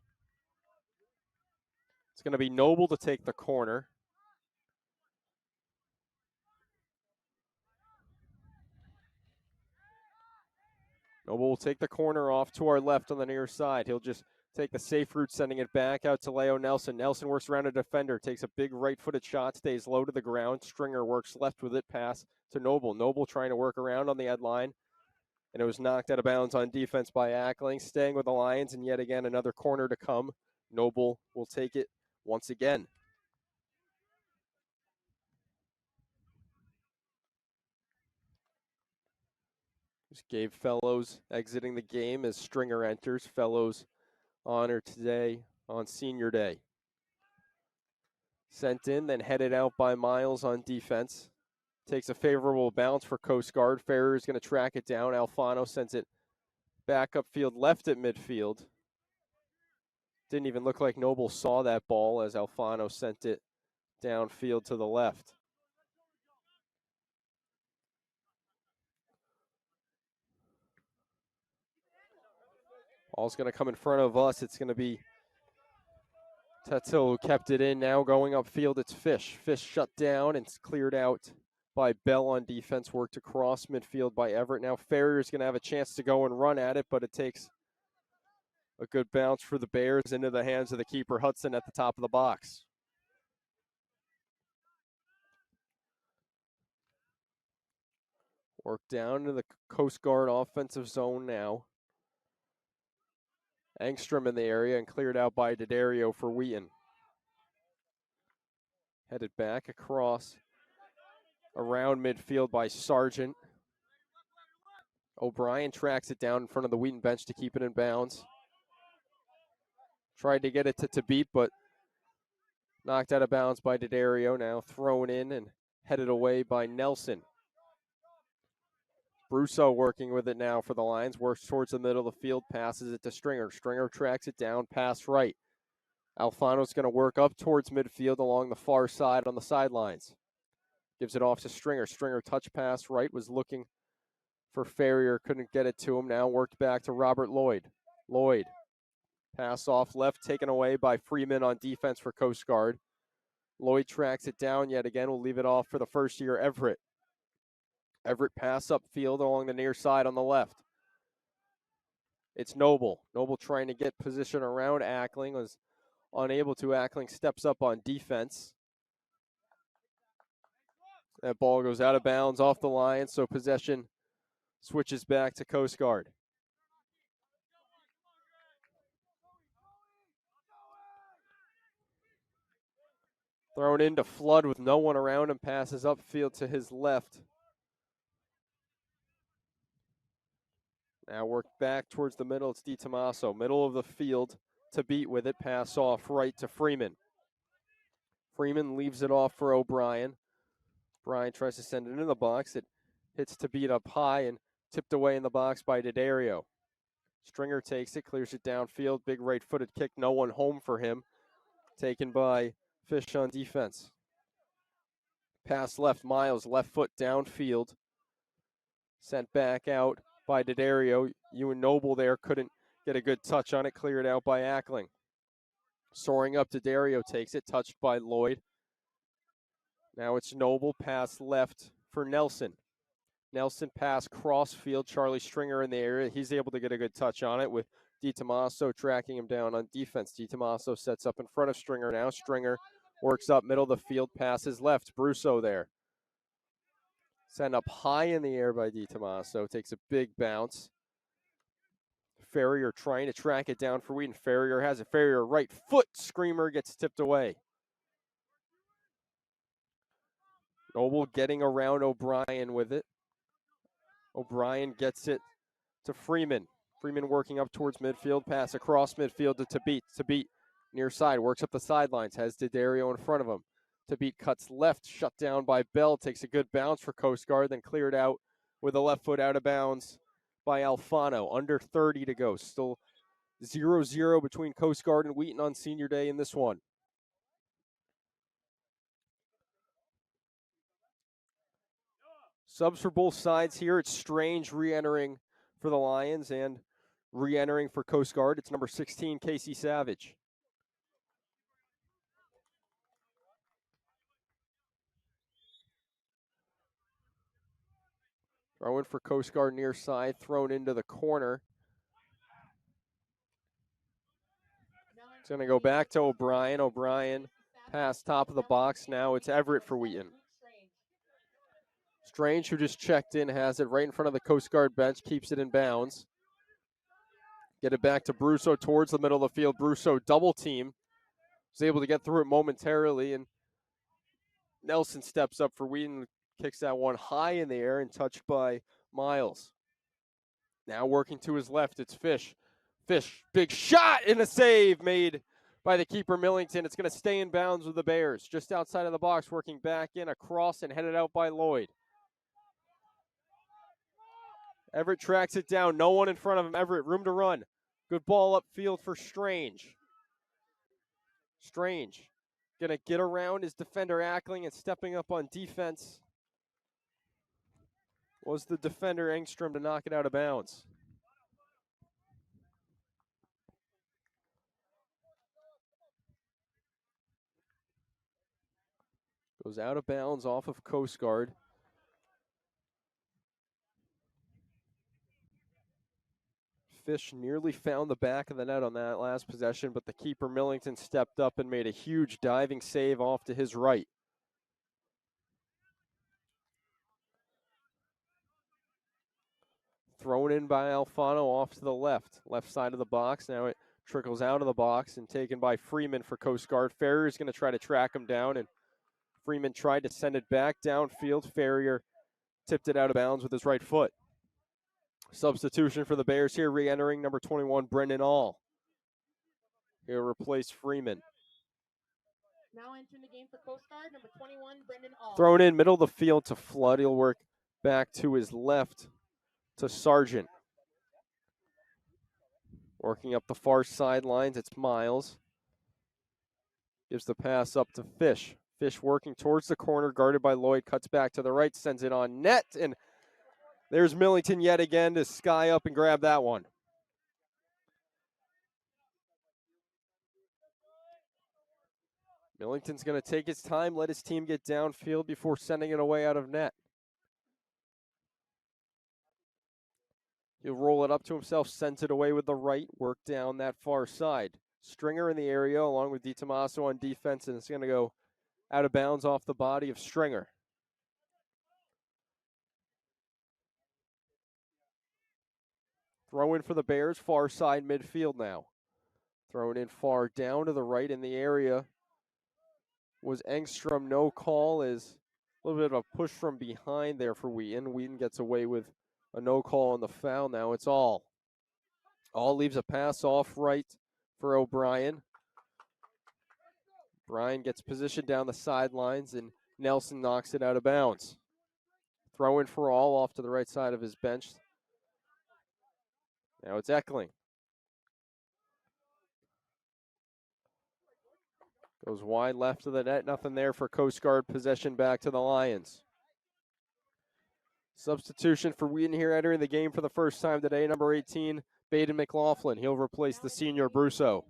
It's going to be Noble to take the corner. Noble will take the corner off to our left on the near side. He'll just take the safe route, sending it back out to Leo Nelson. Nelson works around a defender, takes a big right-footed shot, stays low to the ground. Stringer works left with it, pass to Noble. Noble trying to work around on the end line, and it was knocked out of bounds on defense by Ackling. Staying with the Lions, and yet again another corner to come. Noble will take it once again. Just Gabe Fellows exiting the game as Stringer enters. Fellows honored today on Senior Day. Sent in, then headed out by Miles on defense. Takes a favorable bounce for Coast Guard. Ferrier is going to track it down. Alfano sends it back upfield, left at midfield. Didn't even look like Noble saw that ball as Alfano sent it downfield to the left. Ball's going to come in front of us. It's going to be Tetzel who kept it in. Now going upfield, it's Fish. Fish shut down and it's cleared out by Bell on defense. Worked across midfield by Everett. Now Ferrier's going to have a chance to go and run at it, but it takes a good bounce for the Bears into the hands of the keeper, Hudson, at the top of the box. Work down to the Coast Guard offensive zone now. Engstrom in the area and cleared out by D'Addario for Wheaton. Headed back across around midfield by Sargent. O'Brien tracks it down in front of the Wheaton bench to keep it in bounds. Tried to get it to beat, but knocked out of bounds by D'Addario. Now thrown in and headed away by Nelson. Brusso working with it now for the Lions. Works towards the middle of the field, passes it to Stringer. Stringer tracks it down, pass right. Alfano's going to work up towards midfield along the far side on the sidelines. Gives it off to Stringer. Stringer touch pass right, was looking for Ferrier, couldn't get it to him. Now worked back to Robert Lloyd. Lloyd, pass off left, taken away by Freeman on defense for Coast Guard. Lloyd tracks it down yet again. We'll leave it off for the first year, Everett. Everett pass upfield along the near side on the left. It's Noble. Noble trying to get position around Ackling, was unable to. Ackling steps up on defense. That ball goes out of bounds off the line, so possession switches back to Coast Guard. Thrown into Flood with no one around him, passes upfield to his left. Now worked back towards the middle, it's DiTomaso. Middle of the field to beat with it, pass off right to Freeman. Freeman leaves it off for O'Brien. O'Brien tries to send it into the box. It hits to beat up high and tipped away in the box by D'Addario. Stringer takes it, clears it downfield. Big right-footed kick, no one home for him. Taken by Fish on defense. Pass left, Miles, left foot downfield. Sent back out by D'Addario. Ewan Noble there couldn't get a good touch on it, cleared out by Ackling. Soaring up, D'Addario takes it, touched by Lloyd. Now it's Noble, pass left for Nelson. Nelson pass crossfield, Charlie Stringer in the area. He's able to get a good touch on it with DiTomaso tracking him down on defense. DiTomaso sets up in front of Stringer now. Stringer works up middle of the field, passes left. Brusso there. Sent up high in the air by DiTomaso. Takes a big bounce. Ferrier trying to track it down for Wheaton. Ferrier has it. Ferrier right foot screamer gets tipped away. Noble getting around O'Brien with it. O'Brien gets it to Freeman. Freeman working up towards midfield. Pass across midfield to Tabit. Tabit near side. Works up the sidelines. Has D'Addario in front of him. Tabit cuts left. Shut down by Bell. Takes a good bounce for Coast Guard. Then cleared out with a left foot out of bounds by Alfano. Under 30 to go. Still 0-0 between Coast Guard and Wheaton on senior day in this one. Subs for both sides here. It's Strange re-entering for the Lions and re-entering for Coast Guard. It's number 16, Casey Savage. Throw in for Coast Guard near side, thrown into the corner. It's going to go back to O'Brien. O'Brien pass top of the box. Now it's Everett for Wheaton. Strange, who just checked in, has it right in front of the Coast Guard bench, keeps it in bounds. Get it back to Brusso towards the middle of the field. Brusso double team. Was able to get through it momentarily, and Nelson steps up for Wheaton, kicks that one high in the air and touched by Miles. Now working to his left, it's Fish. Fish, big shot and a save made by the keeper Millington. It's going to stay in bounds with the Bears. Just outside of the box, working back in, across and headed out by Lloyd. Everett tracks it down. No one in front of him. Everett, room to run. Good ball upfield for Strange. Strange going to get around his defender Ackling and stepping up on defense. Was the defender Engstrom to knock it out of bounds. Goes out of bounds off of Coast Guard. Fish nearly found the back of the net on that last possession, but the keeper Millington stepped up and made a huge diving save off to his right. Thrown in by Alfano off to the left side of the box. Now it trickles out of the box and taken by Freeman for Coast Guard. Ferrier's going to try to track him down, and Freeman tried to send it back downfield. Ferrier tipped it out of bounds with his right foot. Substitution for the Bears here, re-entering number 21, Brendan All. He'll replace Freeman. Now entering the game for Coast Guard, number 21, Brendan All. Thrown in middle of the field to Flood. He'll work back to his left to Sargent. Working up the far sidelines, it's Miles. Gives the pass up to Fish. Fish working towards the corner, guarded by Lloyd, cuts back to the right, sends it on net, and there's Millington yet again to sky up and grab that one. Millington's going to take his time, let his team get downfield before sending it away out of net. He'll roll it up to himself, sends it away with the right, work down that far side. Stringer in the area along with DiTomaso on defense, and it's going to go out of bounds off the body of Stringer. Throw in for the Bears, far side midfield now. Thrown in far down to the right in the area was Engstrom. No call, is a little bit of a push from behind there for Wheaton. Wheaton gets away with a no call on the foul. Now it's All. All leaves a pass off right for O'Brien. Bryan gets positioned down the sidelines, and Nelson knocks it out of bounds. Throw in for All off to the right side of his bench. Now it's Eckling. Goes wide left of the net. Nothing there for Coast Guard. Possession back to the Lions. Substitution for Wheaton here entering the game for the first time today. Number 18, Baden McLaughlin. He'll replace the senior Brusso.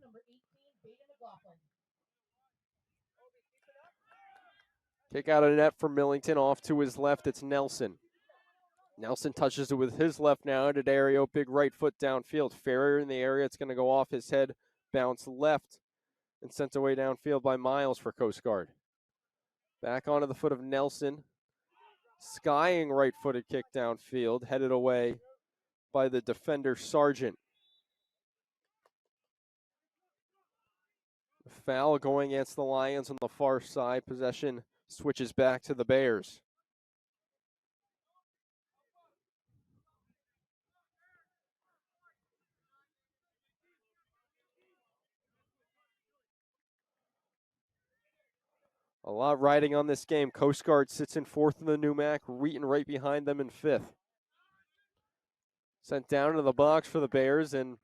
Kick out of net for Millington. Off to his left, it's Nelson. Nelson touches it with his left now to Dario. Big right foot downfield. Ferrier in the area. It's going to go off his head. Bounce left and sent away downfield by Miles for Coast Guard. Back onto the foot of Nelson. Skying right-footed kick downfield. Headed away by the defender Sargent. Foul going against the Lions on the far side. Possession switches back to the Bears. A lot riding on this game. Coast Guard sits in fourth in the NEWMAC. Wheaton right behind them in fifth. Sent down to the box for the Bears, and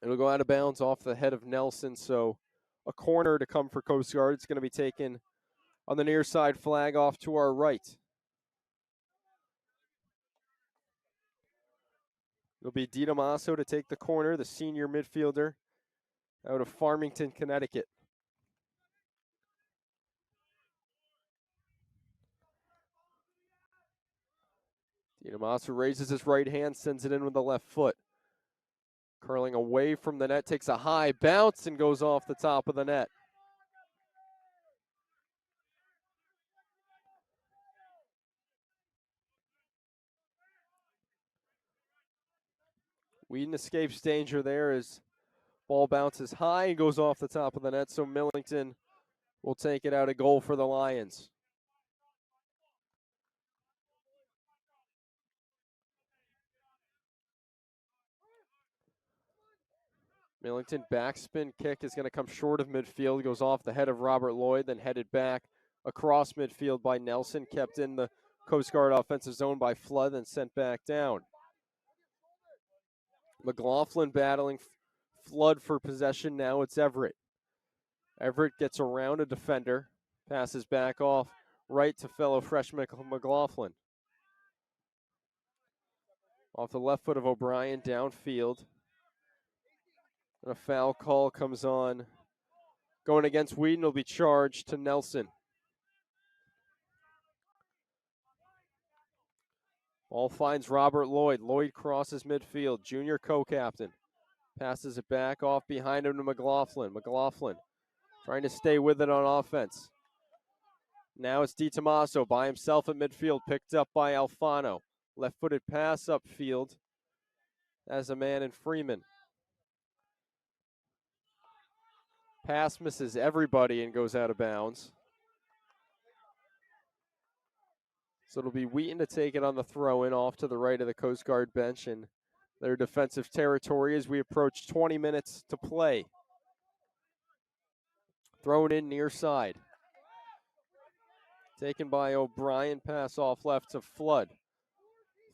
it'll go out of bounds off the head of Nelson. So a corner to come for Coast Guard. It's going to be taken on the near side flag off to our right. It'll be DiTomaso to take the corner, the senior midfielder out of Farmington, Connecticut. DiTomaso raises his right hand, sends it in with the left foot. Curling away from the net, takes a high bounce and goes off the top of the net. Wheaton escapes danger there as ball bounces high and goes off the top of the net, so Millington will take it out of goal for the Lions. Millington backspin kick is going to come short of midfield, goes off the head of Robert Lloyd, then headed back across midfield by Nelson, kept in the Coast Guard offensive zone by Flood, and sent back down. McLaughlin battling Flood for possession. Now it's Everett. Everett gets around a defender, passes back off right to fellow freshman McLaughlin. Off the left foot of O'Brien, downfield. And a foul call comes on. Going against Wheaton will be charged to Nelson. Ball finds Robert Lloyd. Lloyd crosses midfield. Junior co-captain. Passes it back off behind him to McLaughlin. McLaughlin trying to stay with it on offense. Now it's DiTomaso by himself at midfield. Picked up by Alfano. Left-footed pass upfield as a man in Freeman. Pass misses everybody and goes out of bounds. So it'll be Wheaton to take it on the throw-in off to the right of the Coast Guard bench in their defensive territory as we approach 20 minutes to play. Thrown in near side. Taken by O'Brien, pass off left to Flood.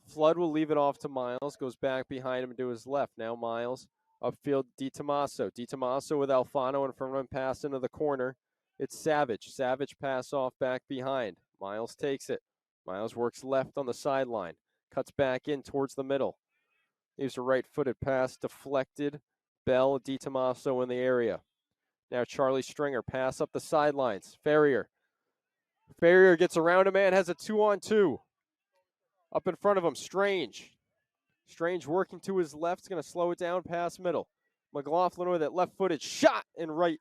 Flood will leave it off to Miles, goes back behind him to his left. Now Miles, upfield, DiTomaso. DiTomaso with Alfano in front of him, pass into the corner. It's Savage. Savage pass off back behind. Miles takes it. Miles works left on the sideline. Cuts back in towards the middle. Leaves a right-footed pass deflected. Bell, DiTomaso in the area. Now Charlie Stringer, pass up the sidelines. Ferrier gets around a man, has a 2-on-2. Up in front of him, Strange. Strange working to his left, is going to slow it down past middle. McLaughlin with it, left-footed shot and right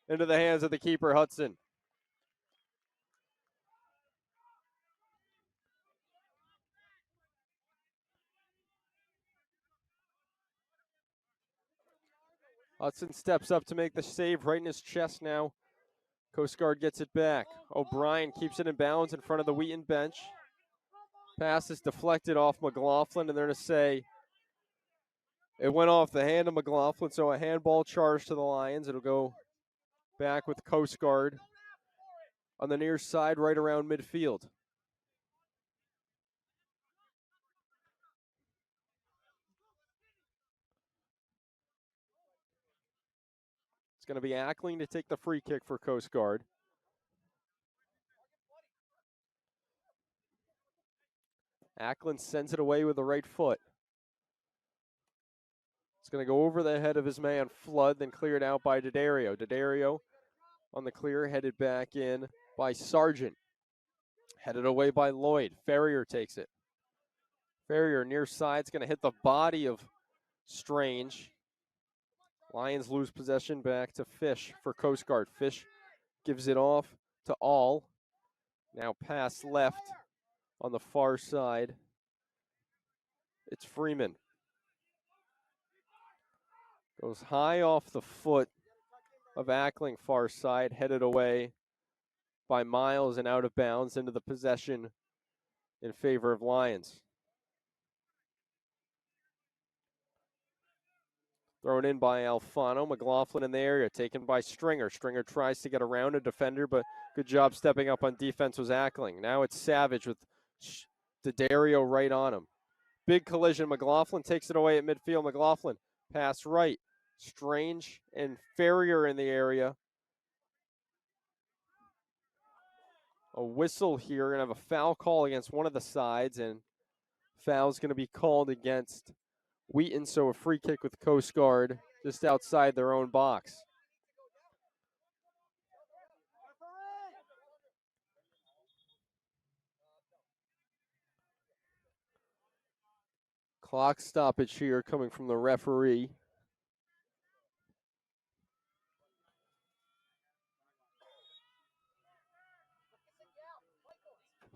into the hands of the keeper, Hudson. Hudson steps up to make the save right in his chest now. Coast Guard gets it back. O'Brien keeps it in bounds in front of the Wheaton bench. Pass is deflected off McLaughlin, and they're going to say it went off the hand of McLaughlin, so a handball charge to the Lions. It'll go back with Coast Guard on the near side right around midfield. It's going to be Ackling to take the free kick for Coast Guard. Ackland sends it away with the right foot. It's going to go over the head of his man, Flood, then cleared out by D'Addario. D'Addario on the clear, headed back in by Sargent. Headed away by Lloyd. Ferrier takes it. Ferrier near side's going to hit the body of Strange. Lions lose possession back to Fish for Coast Guard. Fish gives it off to All. Now pass left on the far side. It's Freeman. Goes high off the foot of Ackling, far side, headed away by Miles and out of bounds into the possession in favor of Lions. Thrown in by Alfano. McLaughlin in the area, taken by Stringer. Stringer tries to get around a defender, but good job stepping up on defense was Ackling. Now it's Savage with D'Addario right on him. Big collision. McLaughlin takes it away at midfield. McLaughlin pass right. Strange and Ferrier in the area. A whistle here. Going to have a foul call against one of the sides, and foul's going to be called against Wheaton, so a free kick with Coast Guard just outside their own box. Clock stoppage here coming from the referee.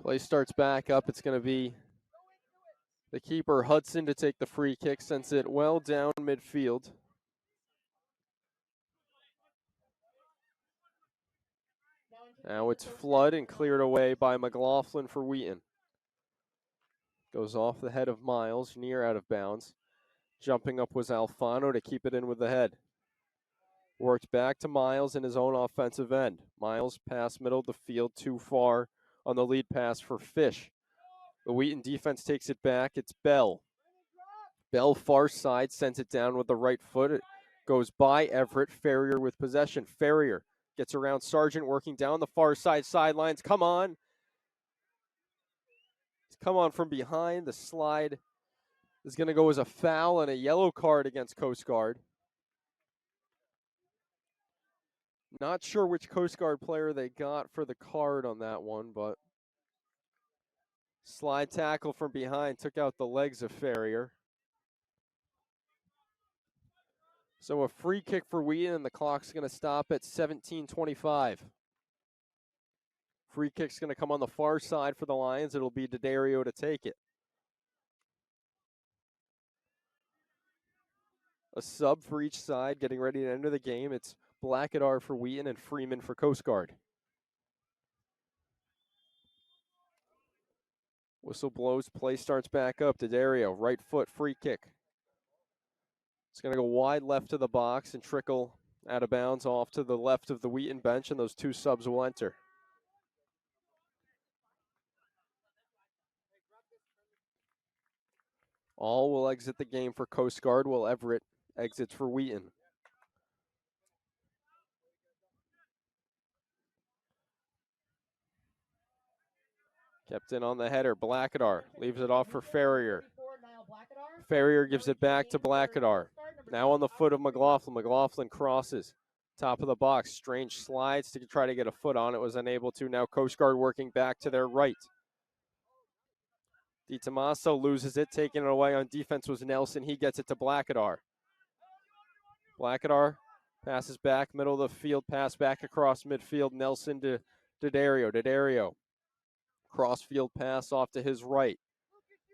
Play starts back up. It's going to be the keeper, Hudson, to take the free kick, sends it well down midfield. Now it's Flood and cleared away by McLaughlin for Wheaton. Goes off the head of Miles, near out of bounds. Jumping up was Alfano to keep it in with the head. Worked back to Miles in his own offensive end. Miles pass middle of the field, too far on the lead pass for Fish. The Wheaton defense takes it back. It's Bell. Bell far side, sends it down with the right foot. It goes by Everett. Ferrier with possession. Ferrier gets around Sargent, working down the far side sidelines. Come on. Come on from behind. The slide is going to go as a foul and a yellow card against Coast Guard. Not sure which Coast Guard player they got for the card on that one, but slide tackle from behind took out the legs of Ferrier. So a free kick for Wheaton, and the clock's going to stop at 17:25. Free kick's going to come on the far side for the Lions. It'll be D'Addario to take it. A sub for each side, getting ready to enter the game. It's Blackadar for Wheaton and Freeman for Coast Guard. Whistle blows, play starts back up. D'Addario, right foot, free kick. It's going to go wide left of the box and trickle out of bounds off to the left of the Wheaton bench, and those two subs will enter. All will exit the game for Coast Guard, while Everett exits for Wheaton. Kept in on the header. Blackadar leaves it off for Ferrier. Ferrier gives it back to Blackadar. Now on the foot of McLaughlin. McLaughlin crosses. Top of the box. Strange slides to try to get a foot on it. Was unable to. Now Coast Guard working back to their right. DiTomaso loses it. Taking it away on defense was Nelson. He gets it to Blackadar. Blackadar passes back. Middle of the field. Pass back across midfield. Nelson to D'Addario. D'Addario. Cross-field pass off to his right.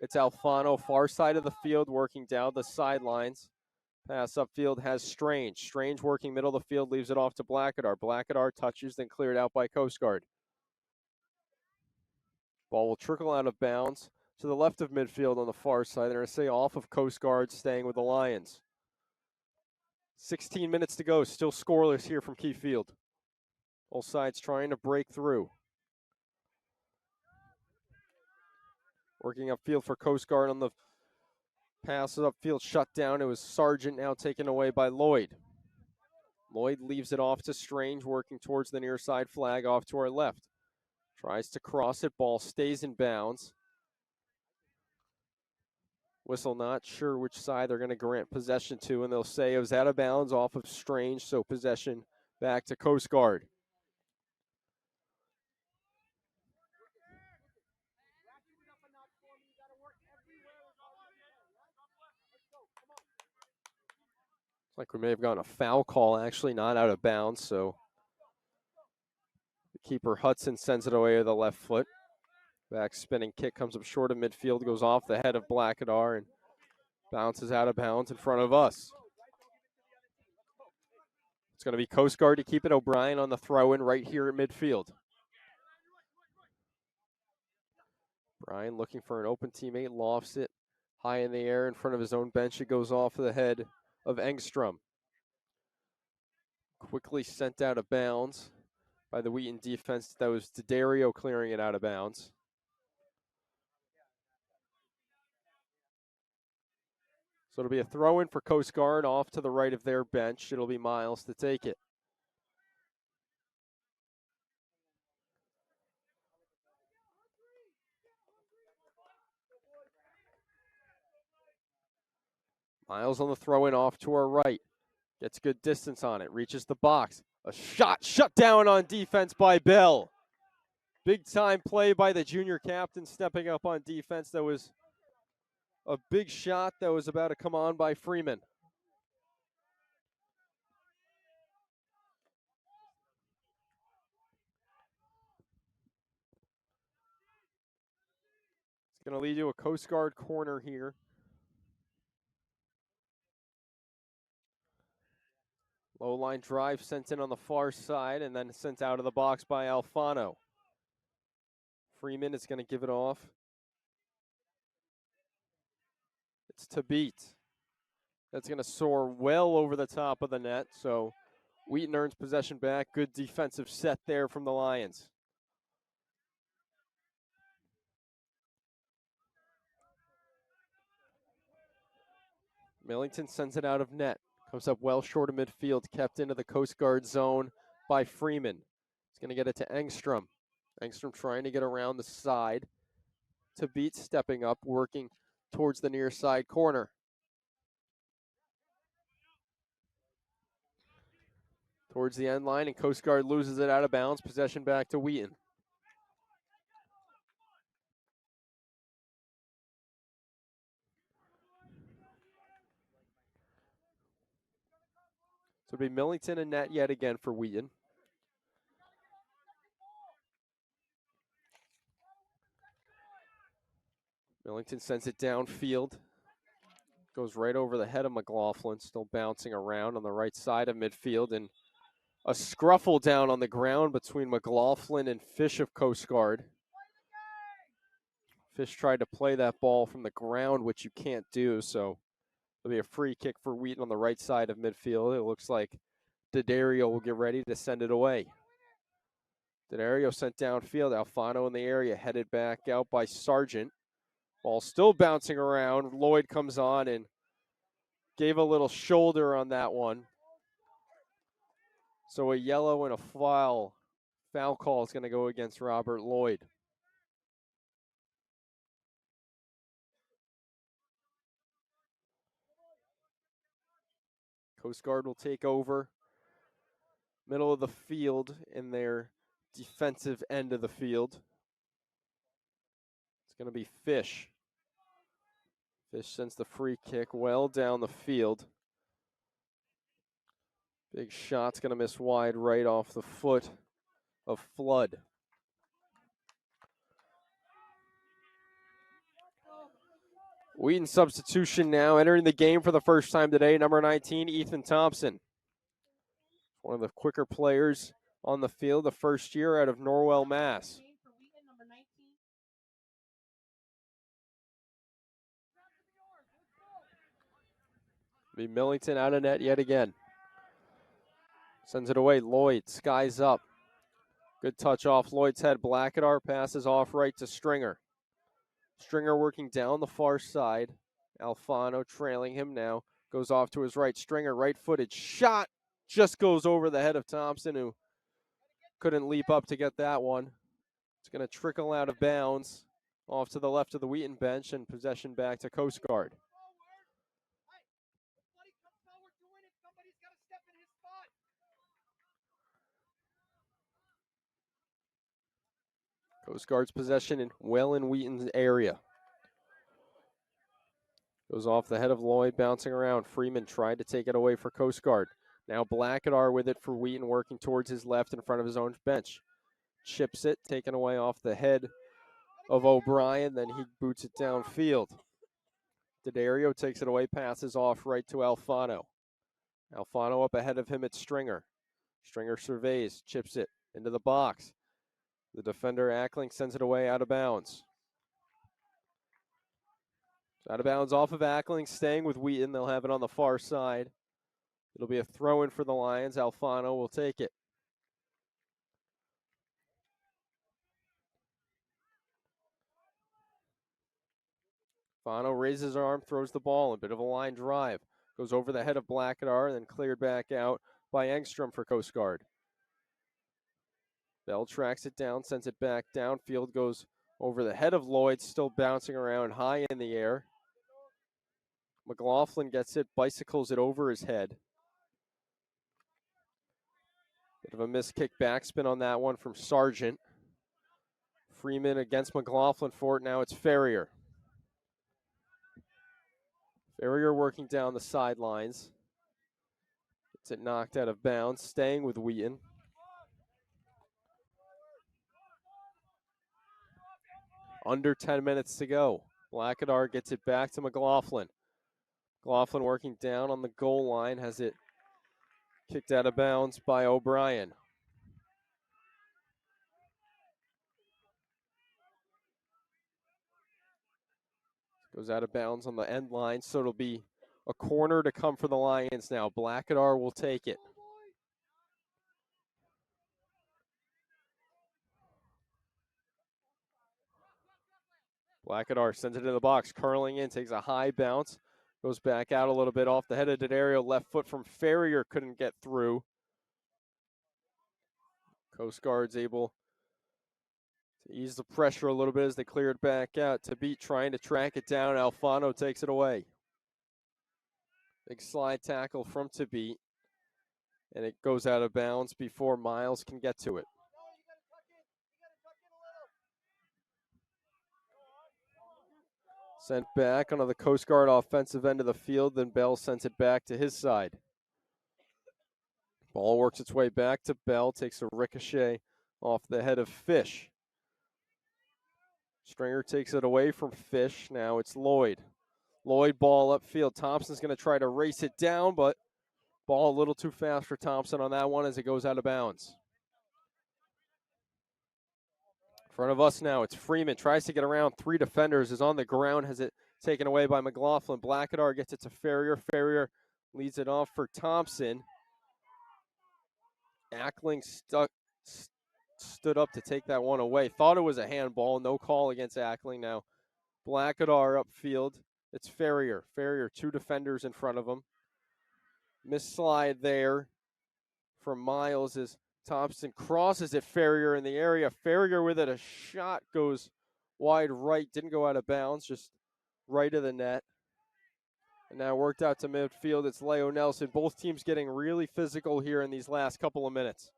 It's Alfano, far side of the field, working down the sidelines. Pass upfield has Strange. Strange working middle of the field, leaves it off to Blackadar. Blackadar touches, then cleared out by Coast Guard. Ball will trickle out of bounds to the left of midfield on the far side. They're going to say off of Coast Guard, staying with the Lions. 16 minutes to go, still scoreless here from Keefe Field. Both sides trying to break through. Working upfield for Coast Guard on the pass upfield, shut down. It was Sargent, now taken away by Lloyd. Lloyd leaves it off to Strange, working towards the near side flag off to our left. Tries to cross it, ball stays in bounds. Whistle not sure which side they're going to grant possession to, and they'll say it was out of bounds off of Strange, so possession back to Coast Guard. Like we may have gotten a foul call, actually not out of bounds, so the keeper Hudson sends it away with the left foot. Back spinning kick comes up short of midfield, goes off the head of Blackadar and bounces out of bounds in front of us. It's going to be Coast Guard to keep it. O'Brien on the throw-in right here at midfield. Bryan looking for an open teammate, lofts it high in the air in front of his own bench. It goes off the head of Engstrom. Quickly sent out of bounds by the Wheaton defense. That was D'Addario clearing it out of bounds. So it'll be a throw-in for Coast Guard off to the right of their bench. It'll be Miles to take it. Miles on the throw-in off to our right. Gets good distance on it. Reaches the box. A shot shut down on defense by Bell. Big time play by the junior captain stepping up on defense. That was a big shot that was about to come on by Freeman. It's going to lead to a Coast Guard corner here. Low line drive sent in on the far side and then sent out of the box by Alfano. Freeman is going to give it off. It's to beat. That's going to soar well over the top of the net. So Wheaton earns possession back. Good defensive set there from the Lions. Millington sends it out of net. Comes up well short of midfield. Kept into the Coast Guard zone by Freeman. He's going to get it to Engstrom. Engstrom trying to get around the side. To beat, stepping up, working towards the near side corner. Towards the end line, and Coast Guard loses it out of bounds. Possession back to Wheaton. So it'll be Millington and net yet again for Wheaton. Millington sends it downfield. Goes right over the head of McLaughlin, still bouncing around on the right side of midfield. And a scruffle down on the ground between McLaughlin and Fish of Coast Guard. Fish tried to play that ball from the ground, which you can't do, so there'll be a free kick for Wheaton on the right side of midfield. It looks like D'Addario will get ready to send it away. D'Addario sent downfield. Alfano in the area, headed back out by Sargent. Ball still bouncing around. Lloyd comes on and gave a little shoulder on that one. So a yellow and a foul call is going to go against Robert Lloyd. Coast Guard will take over. Middle of the field in their defensive end of the field. It's going to be Fish. Fish sends the free kick well down the field. Big shot's going to miss wide right off the foot of Flood. Wheaton substitution now, entering the game for the first time today, number 19, Ethan Thompson. One of the quicker players on the field, the first year out of Norwell, Mass. Be Millington out of net yet again. Sends it away. Lloyd, skies up. Good touch off Lloyd's head. Blackadar passes off right to Stringer. Stringer working down the far side. Alfano trailing him now. Goes off to his right. Stringer, right-footed shot. Just goes over the head of Thompson, who couldn't leap up to get that one. It's going to trickle out of bounds off to the left of the Wheaton bench, and possession back to Coast Guard. Coast Guard's possession in Wheaton's area. Goes off the head of Lloyd, bouncing around. Freeman tried to take it away for Coast Guard. Now Blackadar with it for Wheaton, working towards his left in front of his own bench. Chips it, taken away off the head of O'Brien, then he boots it downfield. D'Addario takes it away, passes off right to Alfano. Alfano up ahead of him at Stringer. Stringer surveys, chips it into the box. The defender, Ackling, sends it away out of bounds. Out of bounds off of Ackling, staying with Wheaton. They'll have it on the far side. It'll be a throw-in for the Lions. Alfano will take it. Alfano raises his arm, throws the ball. A bit of a line drive. Goes over the head of Blackadar and then cleared back out by Engstrom for Coast Guard. Bell tracks it down, sends it back downfield, goes over the head of Lloyd, still bouncing around high in the air. McLaughlin gets it, bicycles it over his head. Bit of a missed kick backspin on that one from Sargent. Freeman against McLaughlin for it. Now it's Ferrier. Ferrier working down the sidelines. Gets it knocked out of bounds, staying with Wheaton. Under 10 minutes to go. Blackadar gets it back to McLaughlin. McLaughlin working down on the goal line, has it kicked out of bounds by O'Brien. Goes out of bounds on the end line, so it'll be a corner to come for the Lions now. Blackadar will take it. Blackadar sends it in the box, curling in, takes a high bounce, goes back out a little bit off the head of D'Addario. Left foot from Ferrier couldn't get through. Coast Guard's able to ease the pressure a little bit as they clear it back out. Tabit trying to track it down. Alfano takes it away. Big slide tackle from Tabit, and it goes out of bounds before Miles can get to it. Sent back onto the Coast Guard offensive end of the field, then Bell sends it back to his side. Ball works its way back to Bell, takes a ricochet off the head of Fish. Stringer takes it away from Fish. Now it's Lloyd. Lloyd ball upfield. Thompson's going to try to race it down, but ball a little too fast for Thompson on that one as it goes out of bounds. front of us now, it's Freeman. Tries to get around 3 defenders. Is on the ground. Has it taken away by McLaughlin. Blackadar gets it to Ferrier. Ferrier leads it off for Thompson. Ackling stood up to take that one away. Thought it was a handball. No call against Ackling now. Blackadar upfield. It's Ferrier. Ferrier, 2 defenders in front of him. Miss slide there from Miles as Thompson crosses it. Ferrier in the area. Ferrier with it. A shot goes wide right. Didn't go out of bounds. Just right of the net. And now worked out to midfield. It's Leo Nelson. Both teams getting really physical here in these last couple of minutes.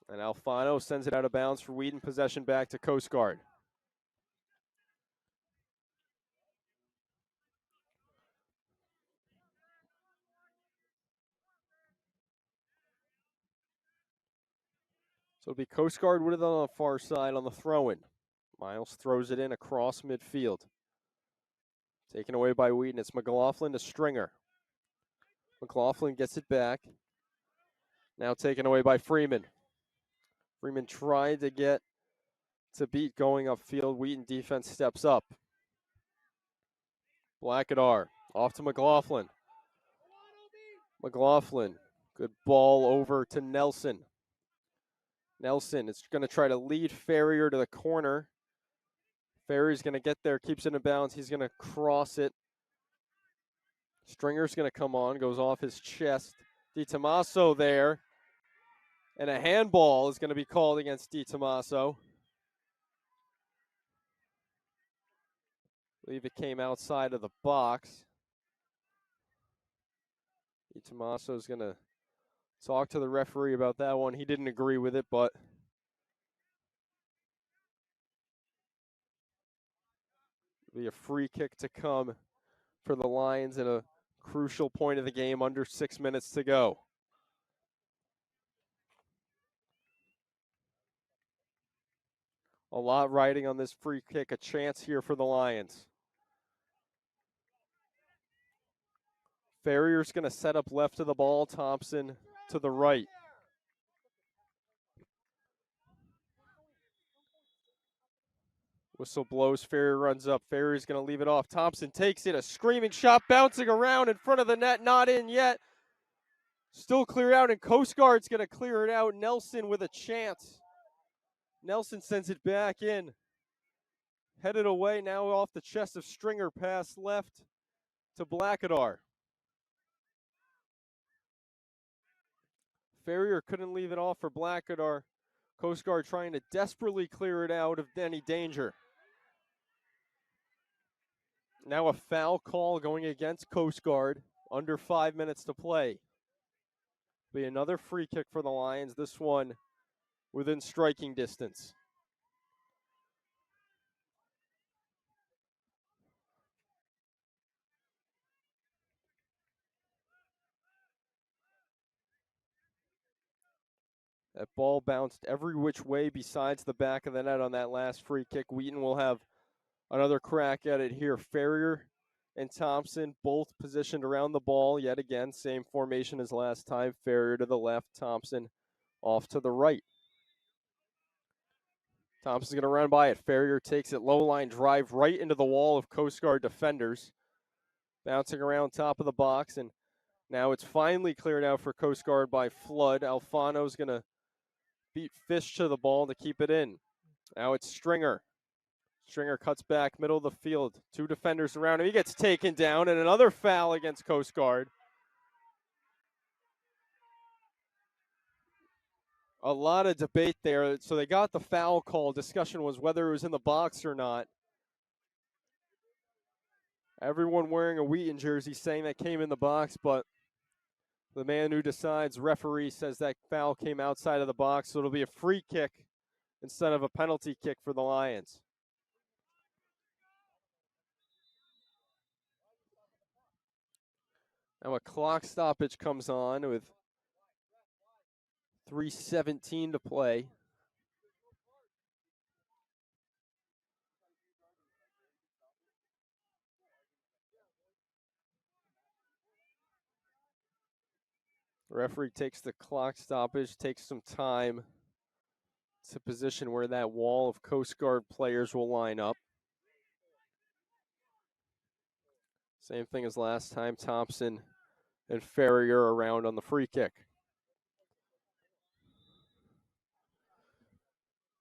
And Alfano sends it out of bounds for Wheaton. Possession back to Coast Guard. So it'll be Coast Guard with it on the far side on the throw-in. Miles throws it in across midfield. Taken away by Wheaton. It's McLaughlin to Stringer. McLaughlin gets it back. Now taken away by Freeman. Freeman tried to get to beat going upfield. Wheaton defense steps up. Blackadar off to McLaughlin. McLaughlin, good ball over to Nelson. Nelson is going to try to lead Ferrier to the corner. Ferrier's going to get there, keeps it in bounds. He's going to cross it. Stringer's going to come on, goes off his chest. DiTomaso there. And a handball is going to be called against DiTomaso. I believe it came outside of the box. DiTomaso is going to talk to the referee about that one. He didn't agree with it, but it'll be a free kick to come for the Lions at a crucial point of the game, under 6 minutes to go. A lot riding on this free kick, a chance here for the Lions. Ferrier's going to set up left of the ball, Thompson to the right. Whistle blows, Ferrier runs up. Ferrier's going to leave it off. Thompson takes it, a screaming shot bouncing around in front of the net, not in yet. Still clear out, and Coast Guard's going to clear it out. Nelson with a chance. Nelson sends it back in. Headed away now off the chest of Stringer, pass left to Blackadar. Ferrier couldn't leave it off for Blackadar. Coast Guard trying to desperately clear it out of any danger. Now a foul call going against Coast Guard. Under 5 minutes to play. Be another free kick for the Lions. This one within striking distance. That ball bounced every which way besides the back of the net on that last free kick. Wheaton will have another crack at it here. Ferrier and Thompson both positioned around the ball. Yet again, same formation as last time. Ferrier to the left, Thompson off to the right. Thompson's going to run by it. Ferrier takes it, low line drive right into the wall of Coast Guard defenders. Bouncing around top of the box, and now it's finally cleared out for Coast Guard by Flood. Alfano's going to beat Fish to the ball to keep it in. Now it's Stringer. Stringer cuts back, middle of the field. 2 defenders around him. He gets taken down, and another foul against Coast Guard. A lot of debate there. So they got the foul call. Discussion was whether it was in the box or not. Everyone wearing a Wheaton jersey saying that came in the box, but the man who decides, referee, says that foul came outside of the box, so it'll be a free kick instead of a penalty kick for the Lions. Now a clock stoppage comes on with 3:17 to play. The referee takes the clock stoppage, takes some time to position where that wall of Coast Guard players will line up. Same thing as last time, Thompson and Ferrier around on the free kick.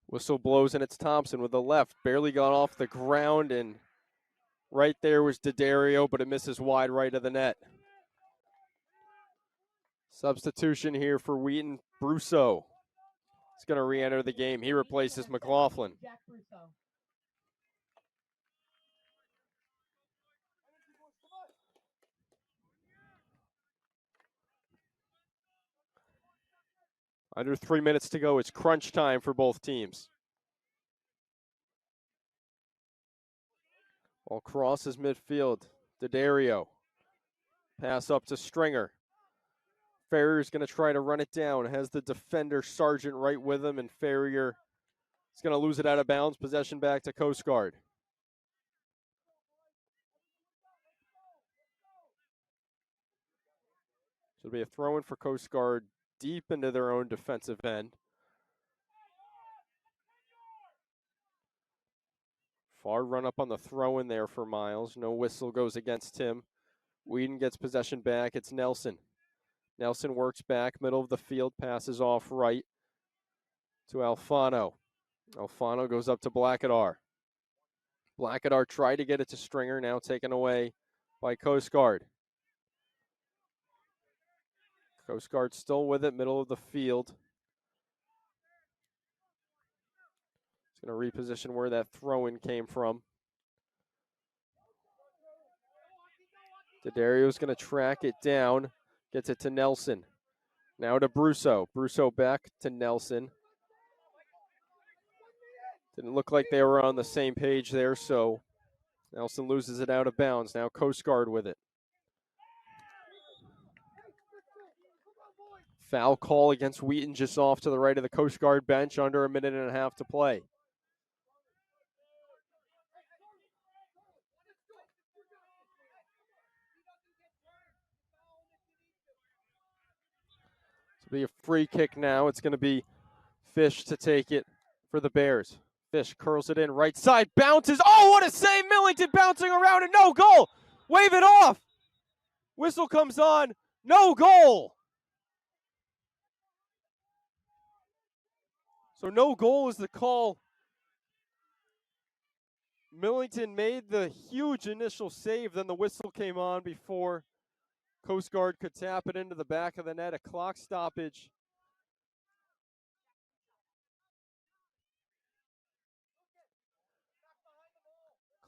Whistle blows and it's Thompson with the left. Barely got off the ground, and right there was D'Addario, but it misses wide right of the net. Substitution here for Wheaton. Brusso is going to re-enter the game. He replaces McLaughlin. Jack Russo. Under 3 minutes to go. It's crunch time for both teams. Ball crosses midfield. D'Addario. Pass up to Stringer. Ferrier's going to try to run it down. Has the defender Sargent right with him, and Ferrier is going to lose it out of bounds. Possession back to Coast Guard. So it'll be a throw-in for Coast Guard deep into their own defensive end. Far run up on the throw-in there for Miles. No whistle goes against him. Wheaton gets possession back. It's Nelson. Nelson works back, middle of the field, passes off right to Alfano. Alfano goes up to Blackadar. Blackadar tried to get it to Stringer, now taken away by Coast Guard. Coast Guard still with it, middle of the field. It's going to reposition where that throw-in came from. D'Addario's going to track it down, gets it to Nelson. Now to Brusso. Brusso back to Nelson. Didn't look like they were on the same page there, so Nelson loses it out of bounds. Now Coast Guard with it. Foul call against Wheaton just off to the right of the Coast Guard bench, under a minute and a half to play. It'll be a free kick now. It's going to be Fish to take it for the Bears. Fish curls it in, right side, bounces. Oh, what a save! Millington bouncing around and no goal! Wave it off! Whistle comes on, no goal! So no goal is the call. Millington made the huge initial save, then the whistle came on before Coast Guard could tap it into the back of the net. A clock stoppage.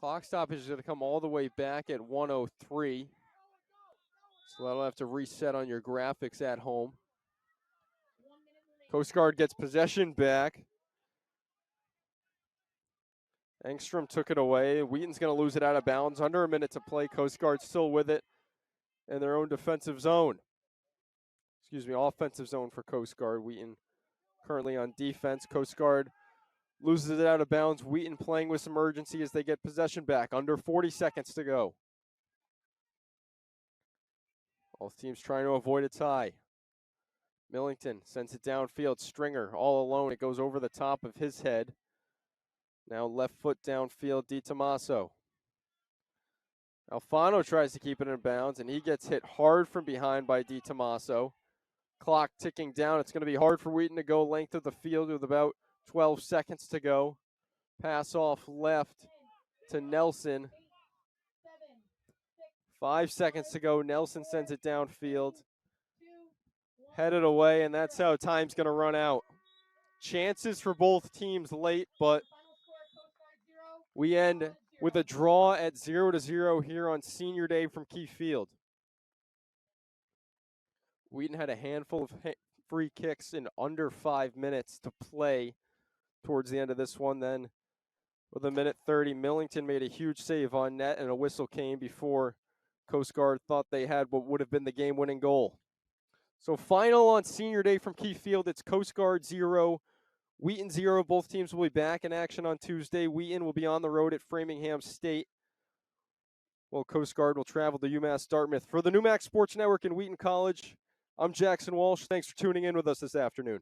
Clock stoppage is going to come all the way back at 1:03. So that'll have to reset on your graphics at home. Coast Guard gets possession back. Engstrom took it away. Wheaton's going to lose it out of bounds. Under a minute to play. Coast Guard still with it in their own defensive zone. Offensive zone for Coast Guard. Wheaton currently on defense. Coast Guard loses it out of bounds. Wheaton playing with some urgency as they get possession back. Under 40 seconds to go. Both teams trying to avoid a tie. Millington sends it downfield. Stringer all alone. It goes over the top of his head. Now left foot downfield, DiTomaso. Alfano tries to keep it in bounds, and he gets hit hard from behind by DiTomaso. Clock ticking down. It's going to be hard for Wheaton to go length of the field with about 12 seconds to go. Pass off left to Nelson. 5 seconds to go. Nelson sends it downfield. Headed away, and that's how time's going to run out. Chances for both teams late, but we end with a draw at 0-0 here on Senior Day from Keefe Field. Wheaton had a handful of free kicks in under 5 minutes to play towards the end of this one. Then with a minute 30, Millington made a huge save on net, and a whistle came before Coast Guard thought they had what would have been the game-winning goal. So final on Senior Day from Keefe Field, it's Coast Guard 0, Wheaton 0. Both teams will be back in action on Tuesday. Wheaton will be on the road at Framingham State, while Coast Guard will travel to UMass Dartmouth. For the NEWMAC Sports Network in Wheaton College, I'm Jackson Walsh. Thanks for tuning in with us this afternoon.